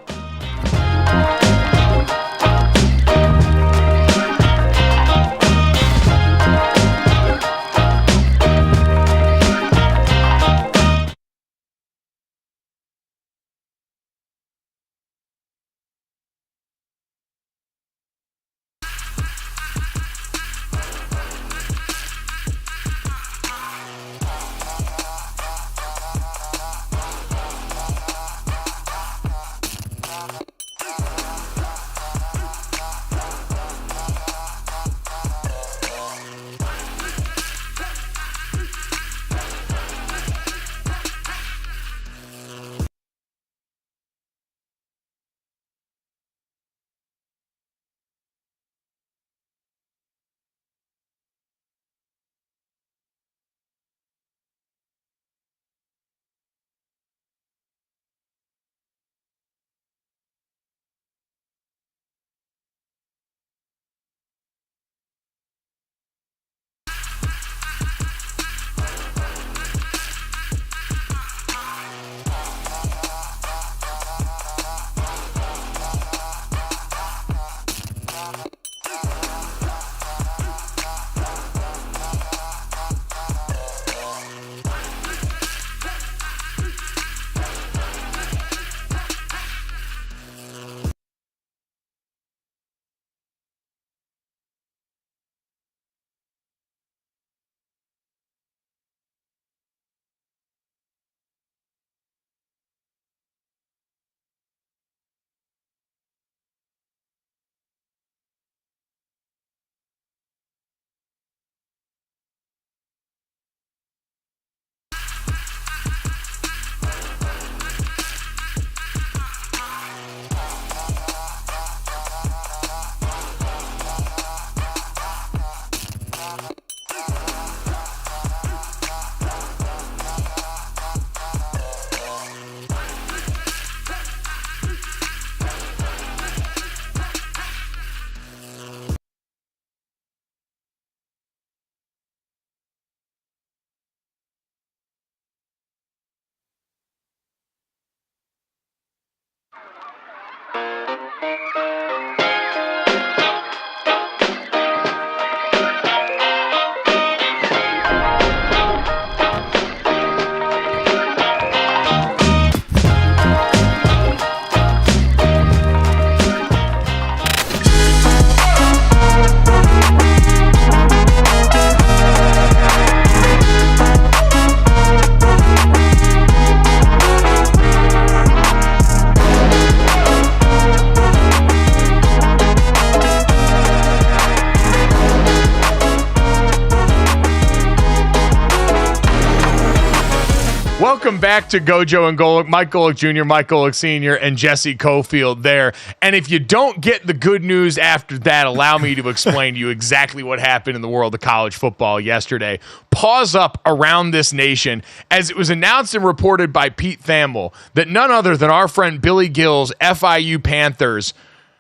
Speaker 2: Welcome back to GoJo and Golic. Mike Golic Jr., Mike Golic Sr., and Jesse Cofield there. And if you don't get the good news after that, allow me to explain to you exactly what happened in the world of college football yesterday. Pause up around this nation as it was announced and reported by Pete Thamel that none other than our friend Billy Gill's FIU Panthers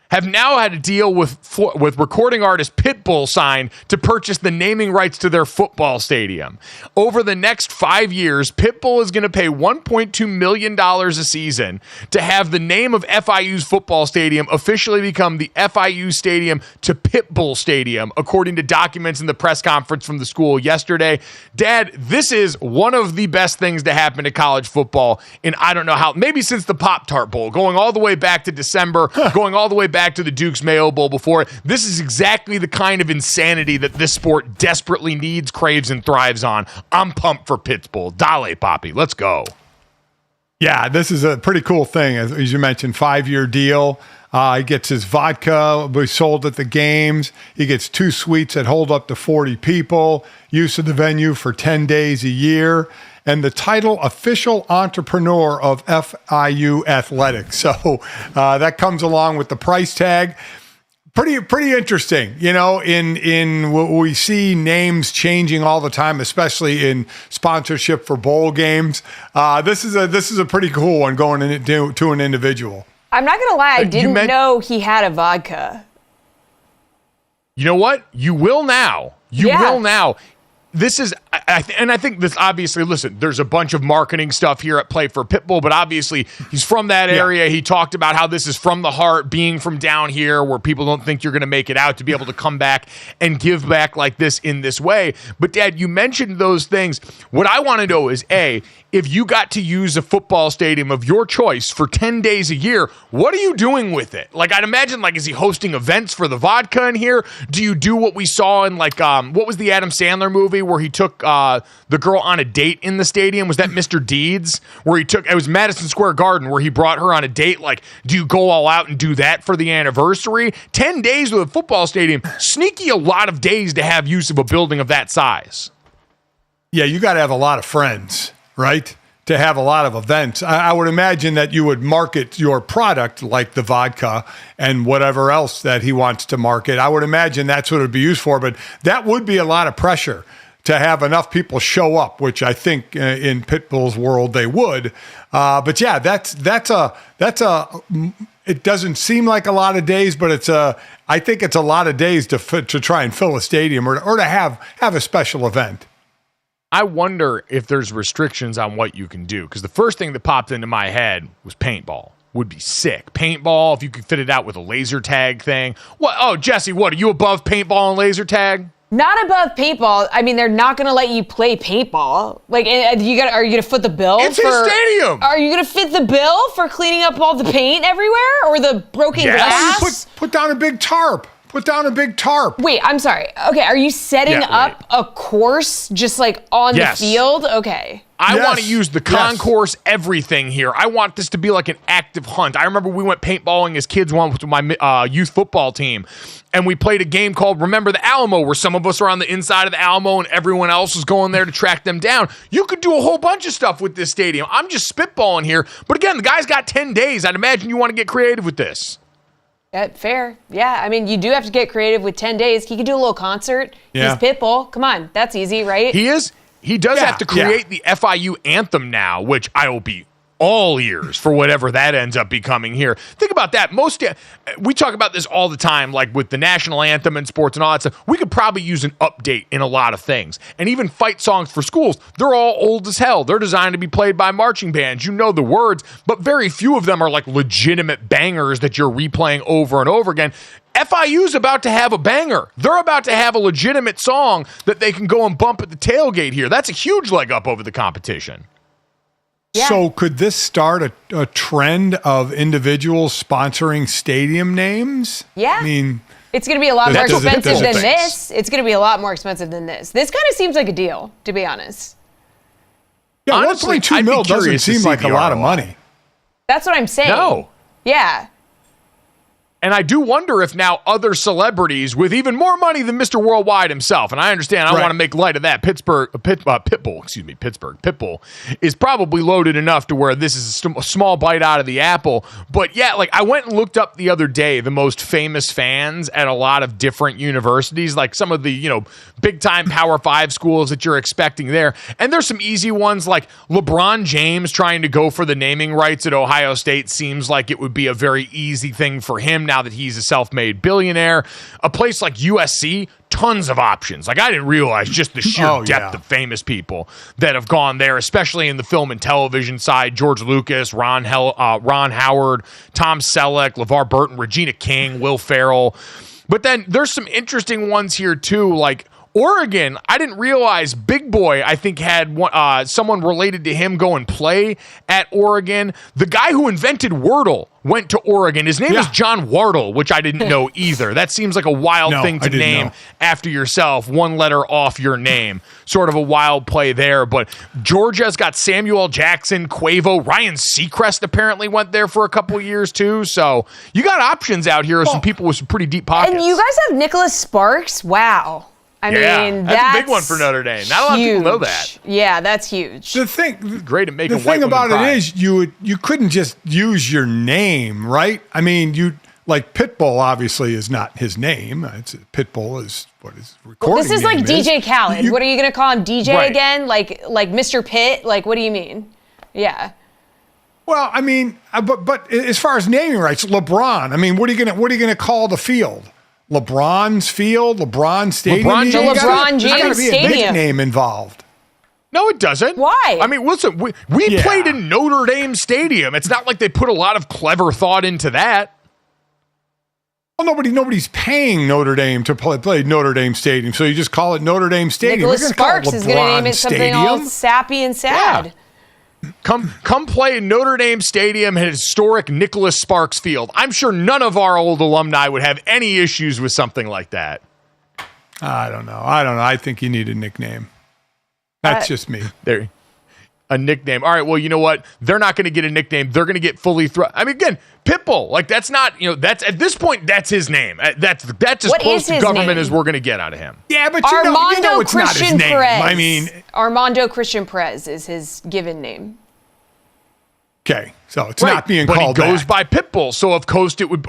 Speaker 2: have now had a deal with recording artist Pitbull signed to purchase the naming rights to their football stadium. Over the next 5 years, Pitbull is going to pay $1.2 million a season to have the name of FIU's football stadium officially become the FIU Stadium to Pitbull Stadium, according to documents in the press conference from the school yesterday. Dad, this is one of the best things to happen to college football in I don't know how, maybe since the Pop-Tart Bowl, going all the way back to December, going all the way back to the Duke's Mayo Bowl before it. This is exactly the kind of insanity that this sport desperately needs, craves, and thrives on. I'm pumped for Pitbull. Dale, Poppy. Let's go.
Speaker 3: Yeah, this is a pretty cool thing. As you mentioned, 5-year deal. He gets his vodka be sold at the games. He gets 2 suites that hold up to 40 people, use of the venue for 10 days a year, and the title official entrepreneur of FIU Athletics. So that comes along with the price tag. Pretty interesting. You know, in what we see names changing all the time, especially in sponsorship for bowl games. This is a pretty cool one going to an individual.
Speaker 1: I'm not going to lie, I didn't know he had a vodka.
Speaker 2: You know what? You will now. You will now. This is, and I think this obviously, listen, there's a bunch of marketing stuff here at play for Pitbull, but obviously he's from that area. Yeah. He talked about how this is from the heart, being from down here where people don't think you're going to make it out, to be able to come back and give back like this in this way. But Dad, you mentioned those things. What I want to know is, A, if you got to use a football stadium of your choice for 10 days a year, what are you doing with it? Like, I'd imagine, like, is he hosting events for the vodka in here? Do you do what we saw in, like, what was the Adam Sandler movie where he took the girl on a date in the stadium? Was that Mr. Deeds? Where he took, it was Madison Square Garden, where he brought her on a date. Like, do you go all out and do that for the anniversary? 10 days with a football stadium, sneaky a lot of days to have use of a building of that size.
Speaker 3: Yeah, you got to have a lot of friends, right? To have a lot of events. I would imagine that you would market your product like the vodka and whatever else that he wants to market. I would imagine that's what it would be used for, but that would be a lot of pressure to have enough people show up, which I think in Pitbull's world they would. But yeah, that's it doesn't seem like a lot of days, but I think it's a lot of days to try and fill a stadium or to have a special event.
Speaker 2: I wonder if there's restrictions on what you can do, because the first thing that popped into my head was paintball. Would be sick. Paintball, if you could fit it out with a laser tag thing. What? Oh, Jesse, what? Are you above paintball and laser tag?
Speaker 1: Not above paintball. I mean, they're not going to let you play paintball. Like, are you going to foot the bill?
Speaker 2: It's his stadium.
Speaker 1: Are you going to fit the bill for cleaning up all the paint everywhere or the broken glass?
Speaker 3: Put down a big tarp. Put down a big tarp.
Speaker 1: Wait, I'm sorry. Okay, are you setting up a course just like on the field? Okay.
Speaker 2: I want to use the concourse, everything here. I want this to be like an active hunt. I remember we went paintballing as kids once with my youth football team, and we played a game called Remember the Alamo, where some of us are on the inside of the Alamo and everyone else was going there to track them down. You could do a whole bunch of stuff with this stadium. I'm just spitballing here. But again, the guy's got 10 days. I'd imagine you want to get creative with this.
Speaker 1: Yeah, fair. Yeah, I mean, you do have to get creative with 10 days. He could do a little concert. Yeah. He's Pitbull. Come on, that's easy, right?
Speaker 2: He is. He does have to create the FIU anthem now, which I will be all ears for whatever that ends up becoming here. Think about that. We talk about this all the time, like with the national anthem and sports and all that stuff. We could probably use an update in a lot of things. And even fight songs for schools, they're all old as hell. They're designed to be played by marching bands. You know the words, but very few of them are like legitimate bangers that you're replaying over and over again. FIU's about to have a banger. They're about to have a legitimate song that they can go and bump at the tailgate here. That's a huge leg up over the competition.
Speaker 3: Yeah. So could this start a trend of individuals sponsoring stadium names?
Speaker 1: Yeah.
Speaker 3: I mean,
Speaker 1: it's going to be a lot more expensive than this. It's going to be a lot more expensive than this. This kind of seems like a deal, to be honest.
Speaker 3: Yeah, honestly, $1.2 million doesn't seem like a lot of money.
Speaker 1: That's what I'm saying.
Speaker 2: No.
Speaker 1: Yeah.
Speaker 2: And I do wonder if now other celebrities with even more money than Mr. Worldwide himself, and I understand I don't want to make light of that. Pitbull is probably loaded enough to where this is a small bite out of the apple. But yeah, like I went and looked up the other day the most famous fans at a lot of different universities, like some of the, big time Power 5 schools that you're expecting there. And there's some easy ones like LeBron James trying to go for the naming rights at Ohio State seems like it would be a very easy thing for him now that he's a self-made billionaire. A place like USC, tons of options. Like I didn't realize just the sheer depth of famous people that have gone there, especially in the film and television side. George Lucas, Ron Howard, Tom Selleck, LeVar Burton, Regina King, Will Ferrell. But then there's some interesting ones here too, like Oregon. I didn't realize Big Boy, I think, had someone related to him go and play at Oregon. The guy who invented Wordle went to Oregon. His name is John Wardle, which I didn't know either. That seems like a wild thing to name after yourself, one letter off your name. Sort of a wild play there. But Georgia's got Samuel Jackson, Quavo, Ryan Seacrest apparently went there for a couple of years too. So you got options out here of some people with some pretty deep pockets.
Speaker 1: And you guys have Nicholas Sparks. Wow. I mean,
Speaker 2: that's a big one for Notre Dame. Not a lot of people know that.
Speaker 1: Yeah, that's huge.
Speaker 3: The thing,
Speaker 2: great at making.
Speaker 3: The thing about it is, you couldn't just use your name, right? I mean, like Pitbull obviously is not his name. Pitbull is what his recording.
Speaker 1: This is like DJ Khaled. What are you going to call him, DJ again? Like Mr. Pitt? Like, what do you mean? Yeah.
Speaker 3: Well, I mean, but as far as naming rights, LeBron. I mean, what are you gonna call the field? LeBron's Field, LeBron Stadium.
Speaker 1: LeBron James
Speaker 3: There's
Speaker 1: Stadium.
Speaker 3: a big name involved.
Speaker 2: No, it doesn't.
Speaker 1: Why?
Speaker 2: I mean, listen, we played in Notre Dame Stadium. It's not like they put a lot of clever thought into that.
Speaker 3: Well, nobody's paying Notre Dame to play Notre Dame Stadium, so you just call it Notre Dame Stadium.
Speaker 1: Nicholas Sparks is going to name it something all sappy and sad.
Speaker 2: Yeah. Come play in Notre Dame Stadium at historic Nicholas Sparks Field. I'm sure none of our old alumni would have any issues with something like that.
Speaker 3: I don't know. I think you need a nickname. That's just me.
Speaker 2: There, a nickname. All right. Well, you know what? They're not going to get a nickname. They're going to get fully I mean, again, Pitbull. Like that's not. That's at this point. That's his name. That's as close to government as we're going to get out of him.
Speaker 3: Yeah, but you know it's not his name.
Speaker 1: Perez.
Speaker 3: I mean,
Speaker 1: Armando Christian Perez is his given name.
Speaker 3: Okay, so it's not being called
Speaker 2: But he goes
Speaker 3: that.
Speaker 2: by Pitbull, so of course it would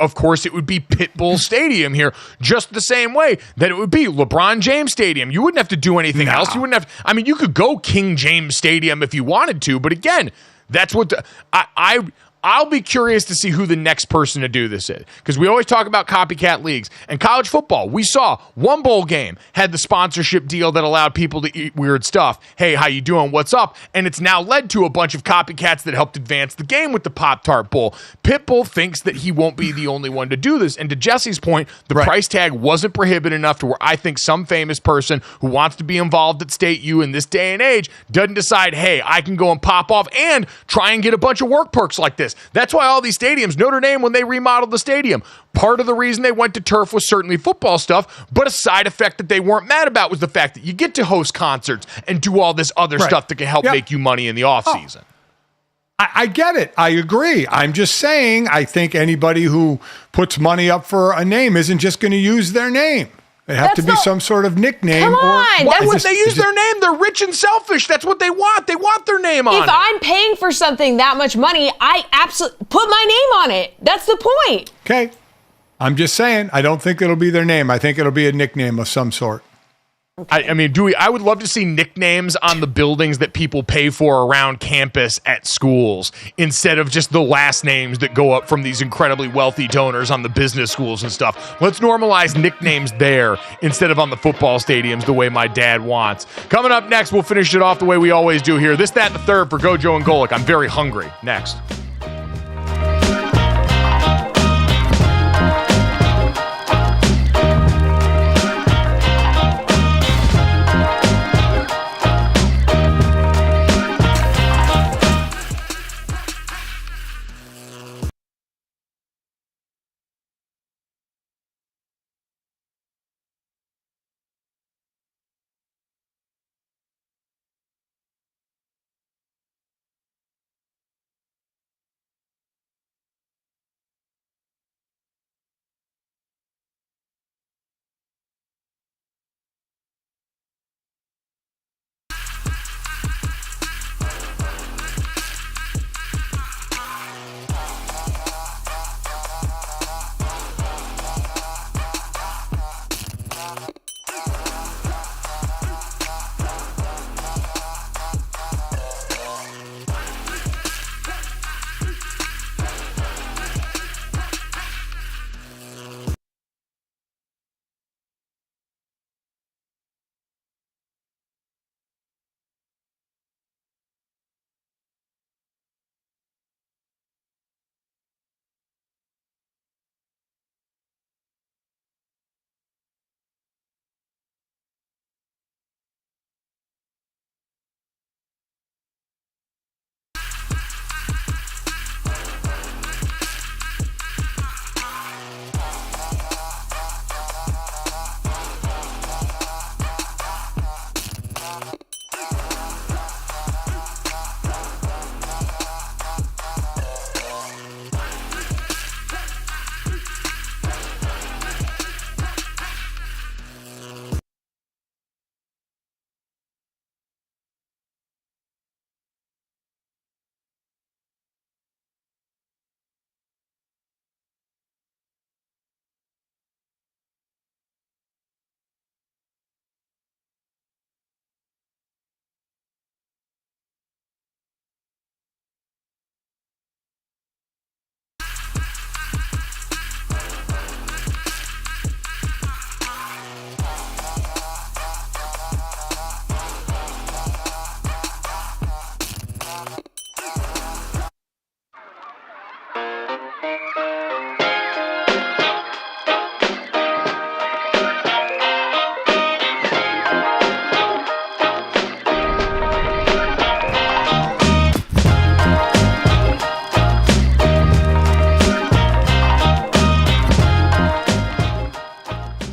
Speaker 2: be Pitbull Stadium here, just the same way that it would be LeBron James Stadium. You wouldn't have to do anything else. You wouldn't have. I mean, you could go King James Stadium if you wanted to, but again, that's what I'll be curious to see who the next person to do this is, because we always talk about copycat leagues. And college football, we saw one bowl game had the sponsorship deal that allowed people to eat weird stuff. Hey, how you doing? What's up? And it's now led to a bunch of copycats that helped advance the game with the Pop-Tart Bowl. Pitbull thinks that he won't be the only one to do this. And to Jesse's point, the price tag wasn't prohibited enough to where I think some famous person who wants to be involved at State U in this day and age doesn't decide, hey, I can go and pop off and try and get a bunch of work perks like this. That's why all these stadiums, Notre Dame, when they remodeled the stadium, part of the reason they went to turf was certainly football stuff, but a side effect that they weren't mad about was the fact that you get to host concerts and do all this other stuff that can help make you money in the offseason.
Speaker 3: I get it. I agree. I'm just saying, I think anybody who puts money up for a name isn't just going to use their name. They have to be some sort of nickname.
Speaker 1: Come on.
Speaker 2: Why would they use their name? They're rich and selfish. That's what they want. They want their name on it.
Speaker 1: If I'm paying for something that much money, I absolutely put my name on it. That's the point.
Speaker 3: Okay. I'm just saying, I don't think it'll be their name. I think it'll be a nickname of some sort.
Speaker 2: I mean, I would love to see nicknames on the buildings that people pay for around campus at schools instead of just the last names that go up from these incredibly wealthy donors on the business schools and stuff. Let's normalize nicknames there instead of on the football stadiums the way my dad wants. Coming up next, we'll finish it off the way we always do here. This, that, and the third for GoJo and Golic. I'm very hungry. Next.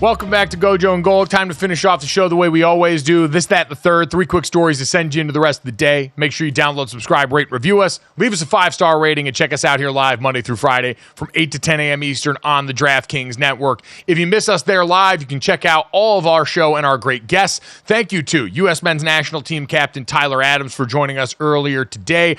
Speaker 2: Welcome back to GoJo and Golic. Time to finish off the show the way we always do. This, that, the third. 3 quick stories to send you into the rest of the day. Make sure you download, subscribe, rate, review us. Leave us a 5-star rating and check us out here live Monday through Friday from 8 to 10 a.m. Eastern on the DraftKings Network. If you miss us there live, you can check out all of our show and our great guests. Thank you to U.S. Men's National Team Captain Tyler Adams for joining us earlier today.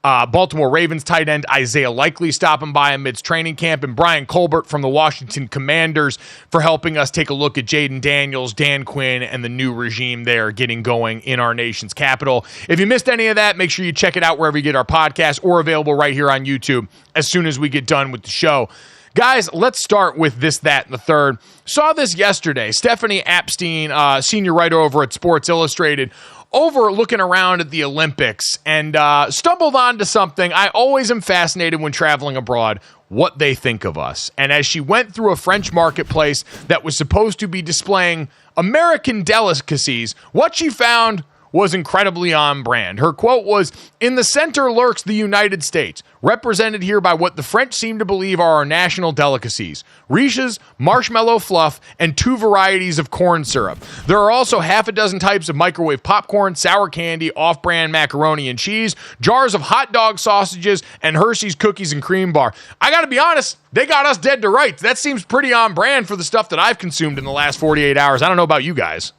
Speaker 2: Baltimore Ravens tight end Isaiah Likely stopping by amidst training camp, and Brian Colbert from the Washington Commanders for helping us take a look at Jaden Daniels, Dan Quinn, and the new regime there getting going in our nation's capital. If you missed any of that, make sure you check it out wherever you get our podcast or available right here on YouTube as soon as we get done with the show. Guys, let's start with this, that, and the third. Saw this yesterday. Stephanie Apstein, senior writer over at Sports Illustrated, over looking around at the Olympics and stumbled onto something I always am fascinated when traveling abroad, what they think of us. And as she went through a French marketplace that was supposed to be displaying American delicacies, what she found was incredibly on brand. Her quote was, "In the center lurks the United States, represented here by what the French seem to believe are our national delicacies: Riches, marshmallow fluff, and 2 varieties of corn syrup. There are also half a dozen types of microwave popcorn, sour candy, off-brand macaroni and cheese, jars of hot dog sausages, and Hershey's cookies and cream bar." I gotta be honest, they got us dead to rights. That seems pretty on brand for the stuff that I've consumed in the last 48 hours. I don't know about you guys.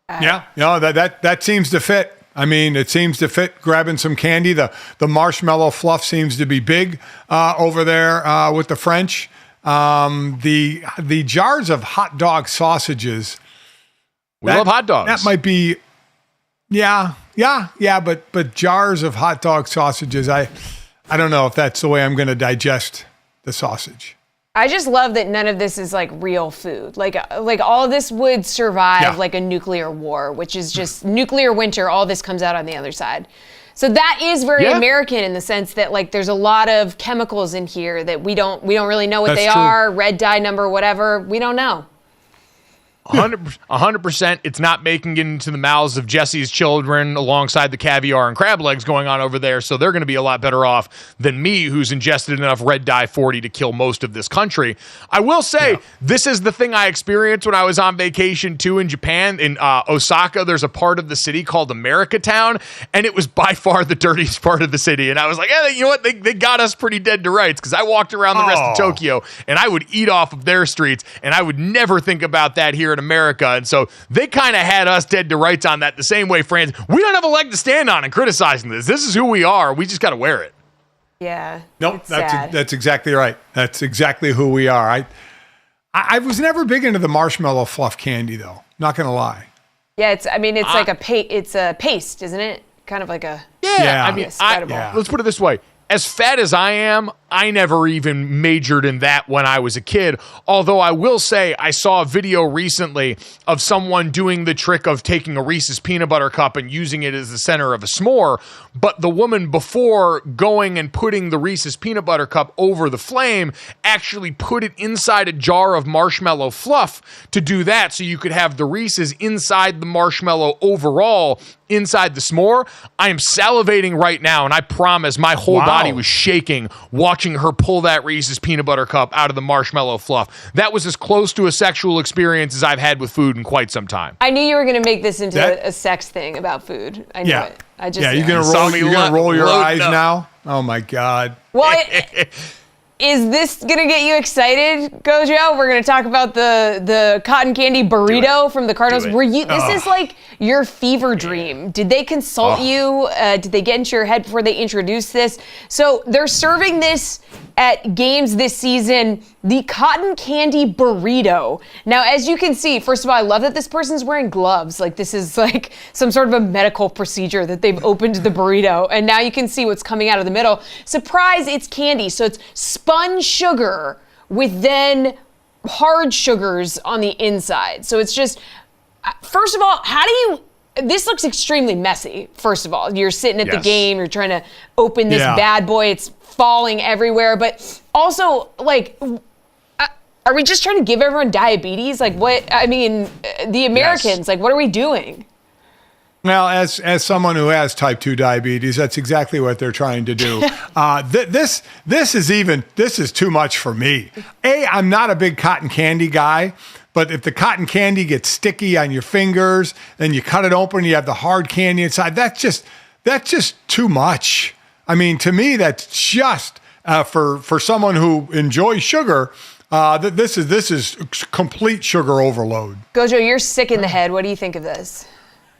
Speaker 3: Yeah, no, that seems to fit. I mean, it seems to fit. Grabbing some candy, the marshmallow fluff seems to be big over there with the French. The jars of hot dog sausages.
Speaker 2: We love hot dogs.
Speaker 3: That might be, yeah. But jars of hot dog sausages. I don't know if that's the way I'm going to digest the sausage.
Speaker 1: I just love that none of this is like real food. Like all of this would survive like a nuclear war, which is just nuclear winter. All this comes out on the other side. So that is very American in the sense that like there's a lot of chemicals in here that we don't really know what they are. Red dye number, whatever. We don't know.
Speaker 2: 100%. It's not making it into the mouths of Jesse's children alongside the caviar and crab legs going on over there. So they're going to be a lot better off than me, who's ingested enough red dye 40 to kill most of this country. I will say this is the thing I experienced when I was on vacation too in Japan. In Osaka, there's a part of the city called America Town, and it was by far the dirtiest part of the city. And I was like, you know what? They got us pretty dead to rights, because I walked around the rest of Tokyo and I would eat off of their streets, and I would never think about that here in America. And so they kind of had us dead to rights on that the same way, France. We don't have a leg to stand on in criticizing this. This is who we are. We just got to wear it.
Speaker 1: Yeah.
Speaker 3: Nope, that's exactly right. That's exactly who we are. I was never big into the marshmallow fluff candy, though. Not going to lie.
Speaker 1: Yeah, it's like it's a paste, isn't it? Kind of like a
Speaker 2: I mean, let's put it this way. As fat as I am, I never even majored in that when I was a kid. Although I will say I saw a video recently of someone doing the trick of taking a Reese's peanut butter cup and using it as the center of a s'more. But the woman, before going and putting the Reese's peanut butter cup over the flame, actually put it inside a jar of marshmallow fluff to do that, so you could have the Reese's inside the marshmallow overall inside the s'more. I am salivating right now, and I promise my whole body was shaking watching her pull that Reese's peanut butter cup out of the marshmallow fluff. That was as close to a sexual experience as I've had with food in quite some time.
Speaker 1: I knew you were going to make this into a sex thing about food. I knew it.
Speaker 3: You're gonna roll your eyes now. Oh my God.
Speaker 1: Well, is this gonna get you excited, Gojo? We're gonna talk about the cotton candy burrito from the Cardinals. This is like your fever dream. Did they consult you? Did they get into your head before they introduced this? So they're serving this at games this season, the cotton candy burrito. Now, as you can see, first of all, I love that this person's wearing gloves. Like this is like some sort of a medical procedure that they've opened the burrito, and now you can see what's coming out of the middle. Surprise, it's candy. So it's spun sugar with then hard sugars on the inside. So it's just, first of all, this looks extremely messy, first of all. You're sitting at the game, you're trying to open this bad boy, it's falling everywhere. But also, like, are we just trying to give everyone diabetes? Like, what? I mean, the Americans, like, what are we doing?
Speaker 3: Well, as someone who has type 2 diabetes, that's exactly what they're trying to do. This is too much for me. I'm not a big cotton candy guy, But if the cotton candy gets sticky on your fingers, then you cut it open, you have the hard candy inside. That's just too much. I mean, to me, that's just for someone who enjoys sugar. This is complete sugar overload.
Speaker 1: GoJo, you're sick in the head. What do you think of this?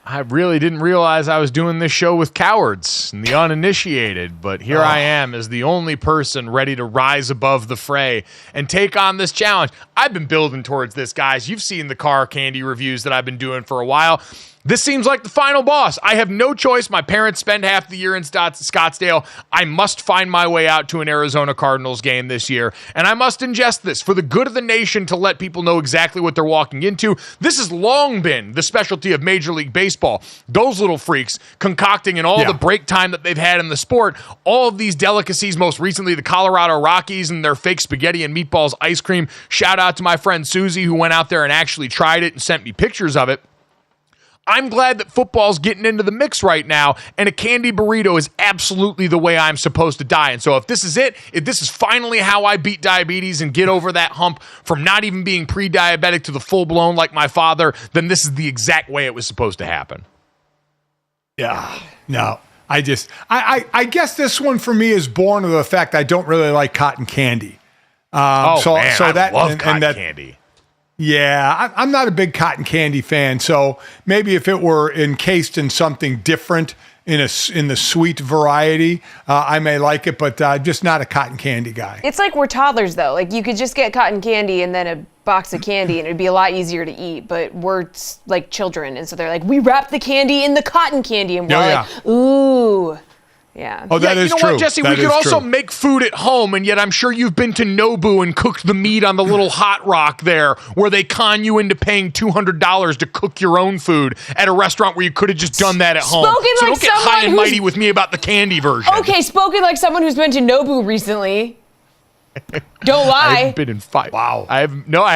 Speaker 2: I really didn't realize I was doing this show with cowards and the uninitiated, but here I am as the only person ready to rise above the fray and take on this challenge. I've been building towards this, guys. You've seen the car candy reviews that I've been doing for a while. This seems like the final boss. I have no choice. My parents spend half the year in Scottsdale. I must find my way out to an Arizona Cardinals game this year, and I must ingest this for the good of the nation to let people know exactly what they're walking into. This has long been the specialty of Major League Baseball. Those little freaks concocting in all the break time that they've had in the sport, all of these delicacies, most recently the Colorado Rockies and their fake spaghetti and meatballs ice cream. Shout out to my friend Susie who went out there and actually tried it and sent me pictures of it. I'm glad that football's getting into the mix right now, and a candy burrito is absolutely the way I'm supposed to die. And so if this is it, if this is finally how I beat diabetes and get over that hump from not even being pre-diabetic to the full-blown like my father, then this is the exact way it was supposed to happen.
Speaker 3: Yeah, no. I guess this one for me is born of the fact I don't really like cotton candy.
Speaker 2: I love cotton candy.
Speaker 3: Yeah, I'm not a big cotton candy fan, so maybe if it were encased in something different in the sweet variety, I may like it, but just not a cotton candy guy.
Speaker 1: It's like we're toddlers, though. Like, you could just get cotton candy and then a box of candy, and it'd be a lot easier to eat, but we're like children, and so they're like, we wrap the candy in the cotton candy, and we're like, ooh. Yeah.
Speaker 3: Oh, that is true.
Speaker 2: You know what, Jesse? We could also make food at home, and yet I'm sure you've been to Nobu and cooked the meat on the little hot rock there, where they con you into paying $200 to cook your own food at a restaurant where you could have just done that at home. So don't get high and mighty with me about the candy version.
Speaker 1: Okay, spoken like someone who's been to Nobu recently. Don't lie.
Speaker 2: I've been in 5. Wow. I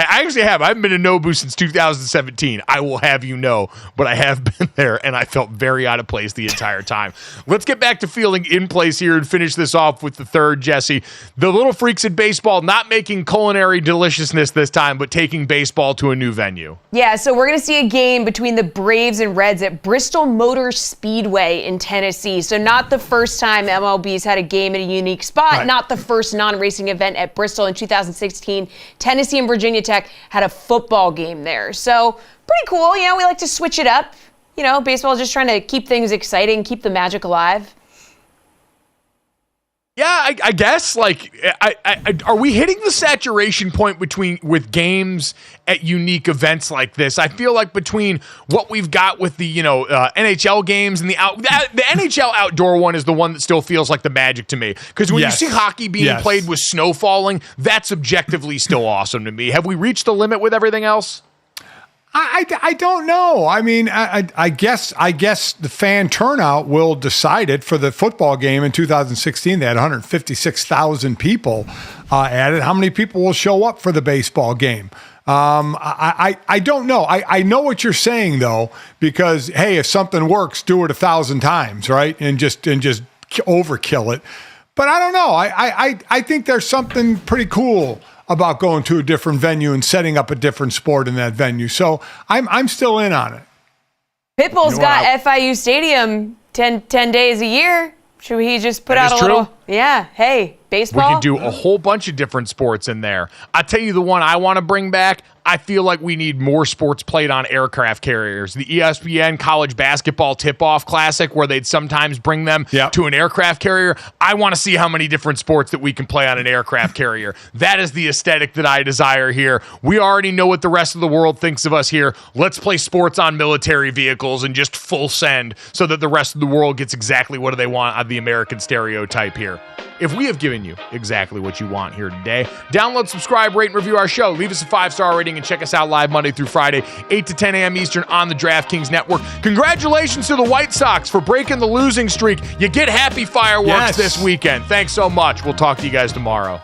Speaker 2: actually have. I haven't been to Nobu since 2017. I will have you know, but I have been there, and I felt very out of place the entire time. Let's get back to feeling in place here and finish this off with the third, Jesse. The little freaks in baseball not making culinary deliciousness this time, but taking baseball to a new venue.
Speaker 1: Yeah, so we're going to see a game between the Braves and Reds at Bristol Motor Speedway in Tennessee. So not the first time MLB's had a game in a unique spot, not the first non-racing event at Bristol in 2016. Tennessee and Virginia Tech had a football game there. So pretty cool. You know, we like to switch it up. You know, baseball is just trying to keep things exciting, keep the magic alive.
Speaker 2: Yeah, I guess. Like, are we hitting the saturation point with games at unique events like this? I feel like between what we've got with the NHL games and the NHL outdoor one is the one that still feels like the magic to me. Because when you see hockey being played with snow falling, that's objectively still awesome to me. Have we reached the limit with everything else?
Speaker 3: I don't know. I mean, I guess the fan turnout will decide it. For the football game in 2016, they had 156,000 people at it. How many people will show up for the baseball game? I don't know. I know what you're saying though, because hey, if something works, do it 1,000 times, right? And just overkill it. But I don't know. I think there's something pretty cool about going to a different venue and setting up a different sport in that venue. So I'm still in on it.
Speaker 1: Pitbull's got FIU Stadium 10 days a year. Should he just put out a little? Yeah. Hey, baseball.
Speaker 2: We can do a whole bunch of different sports in there. I'll tell you the one I want to bring back. I feel like we need more sports played on aircraft carriers. The ESPN College Basketball Tip-Off Classic, where they'd sometimes bring them to an aircraft carrier. I want to see how many different sports that we can play on an aircraft carrier. That is the aesthetic that I desire here. We already know what the rest of the world thinks of us here. Let's play sports on military vehicles and just full send so that the rest of the world gets exactly what they want out of the American stereotype here. If we have given you exactly what you want here today, download, subscribe, rate, and review our show. Leave us a 5-star rating and check us out live Monday through Friday, 8 to 10 a.m. Eastern on the DraftKings Network. Congratulations to the White Sox for breaking the losing streak. You get happy fireworks this weekend. Thanks so much. We'll talk to you guys tomorrow.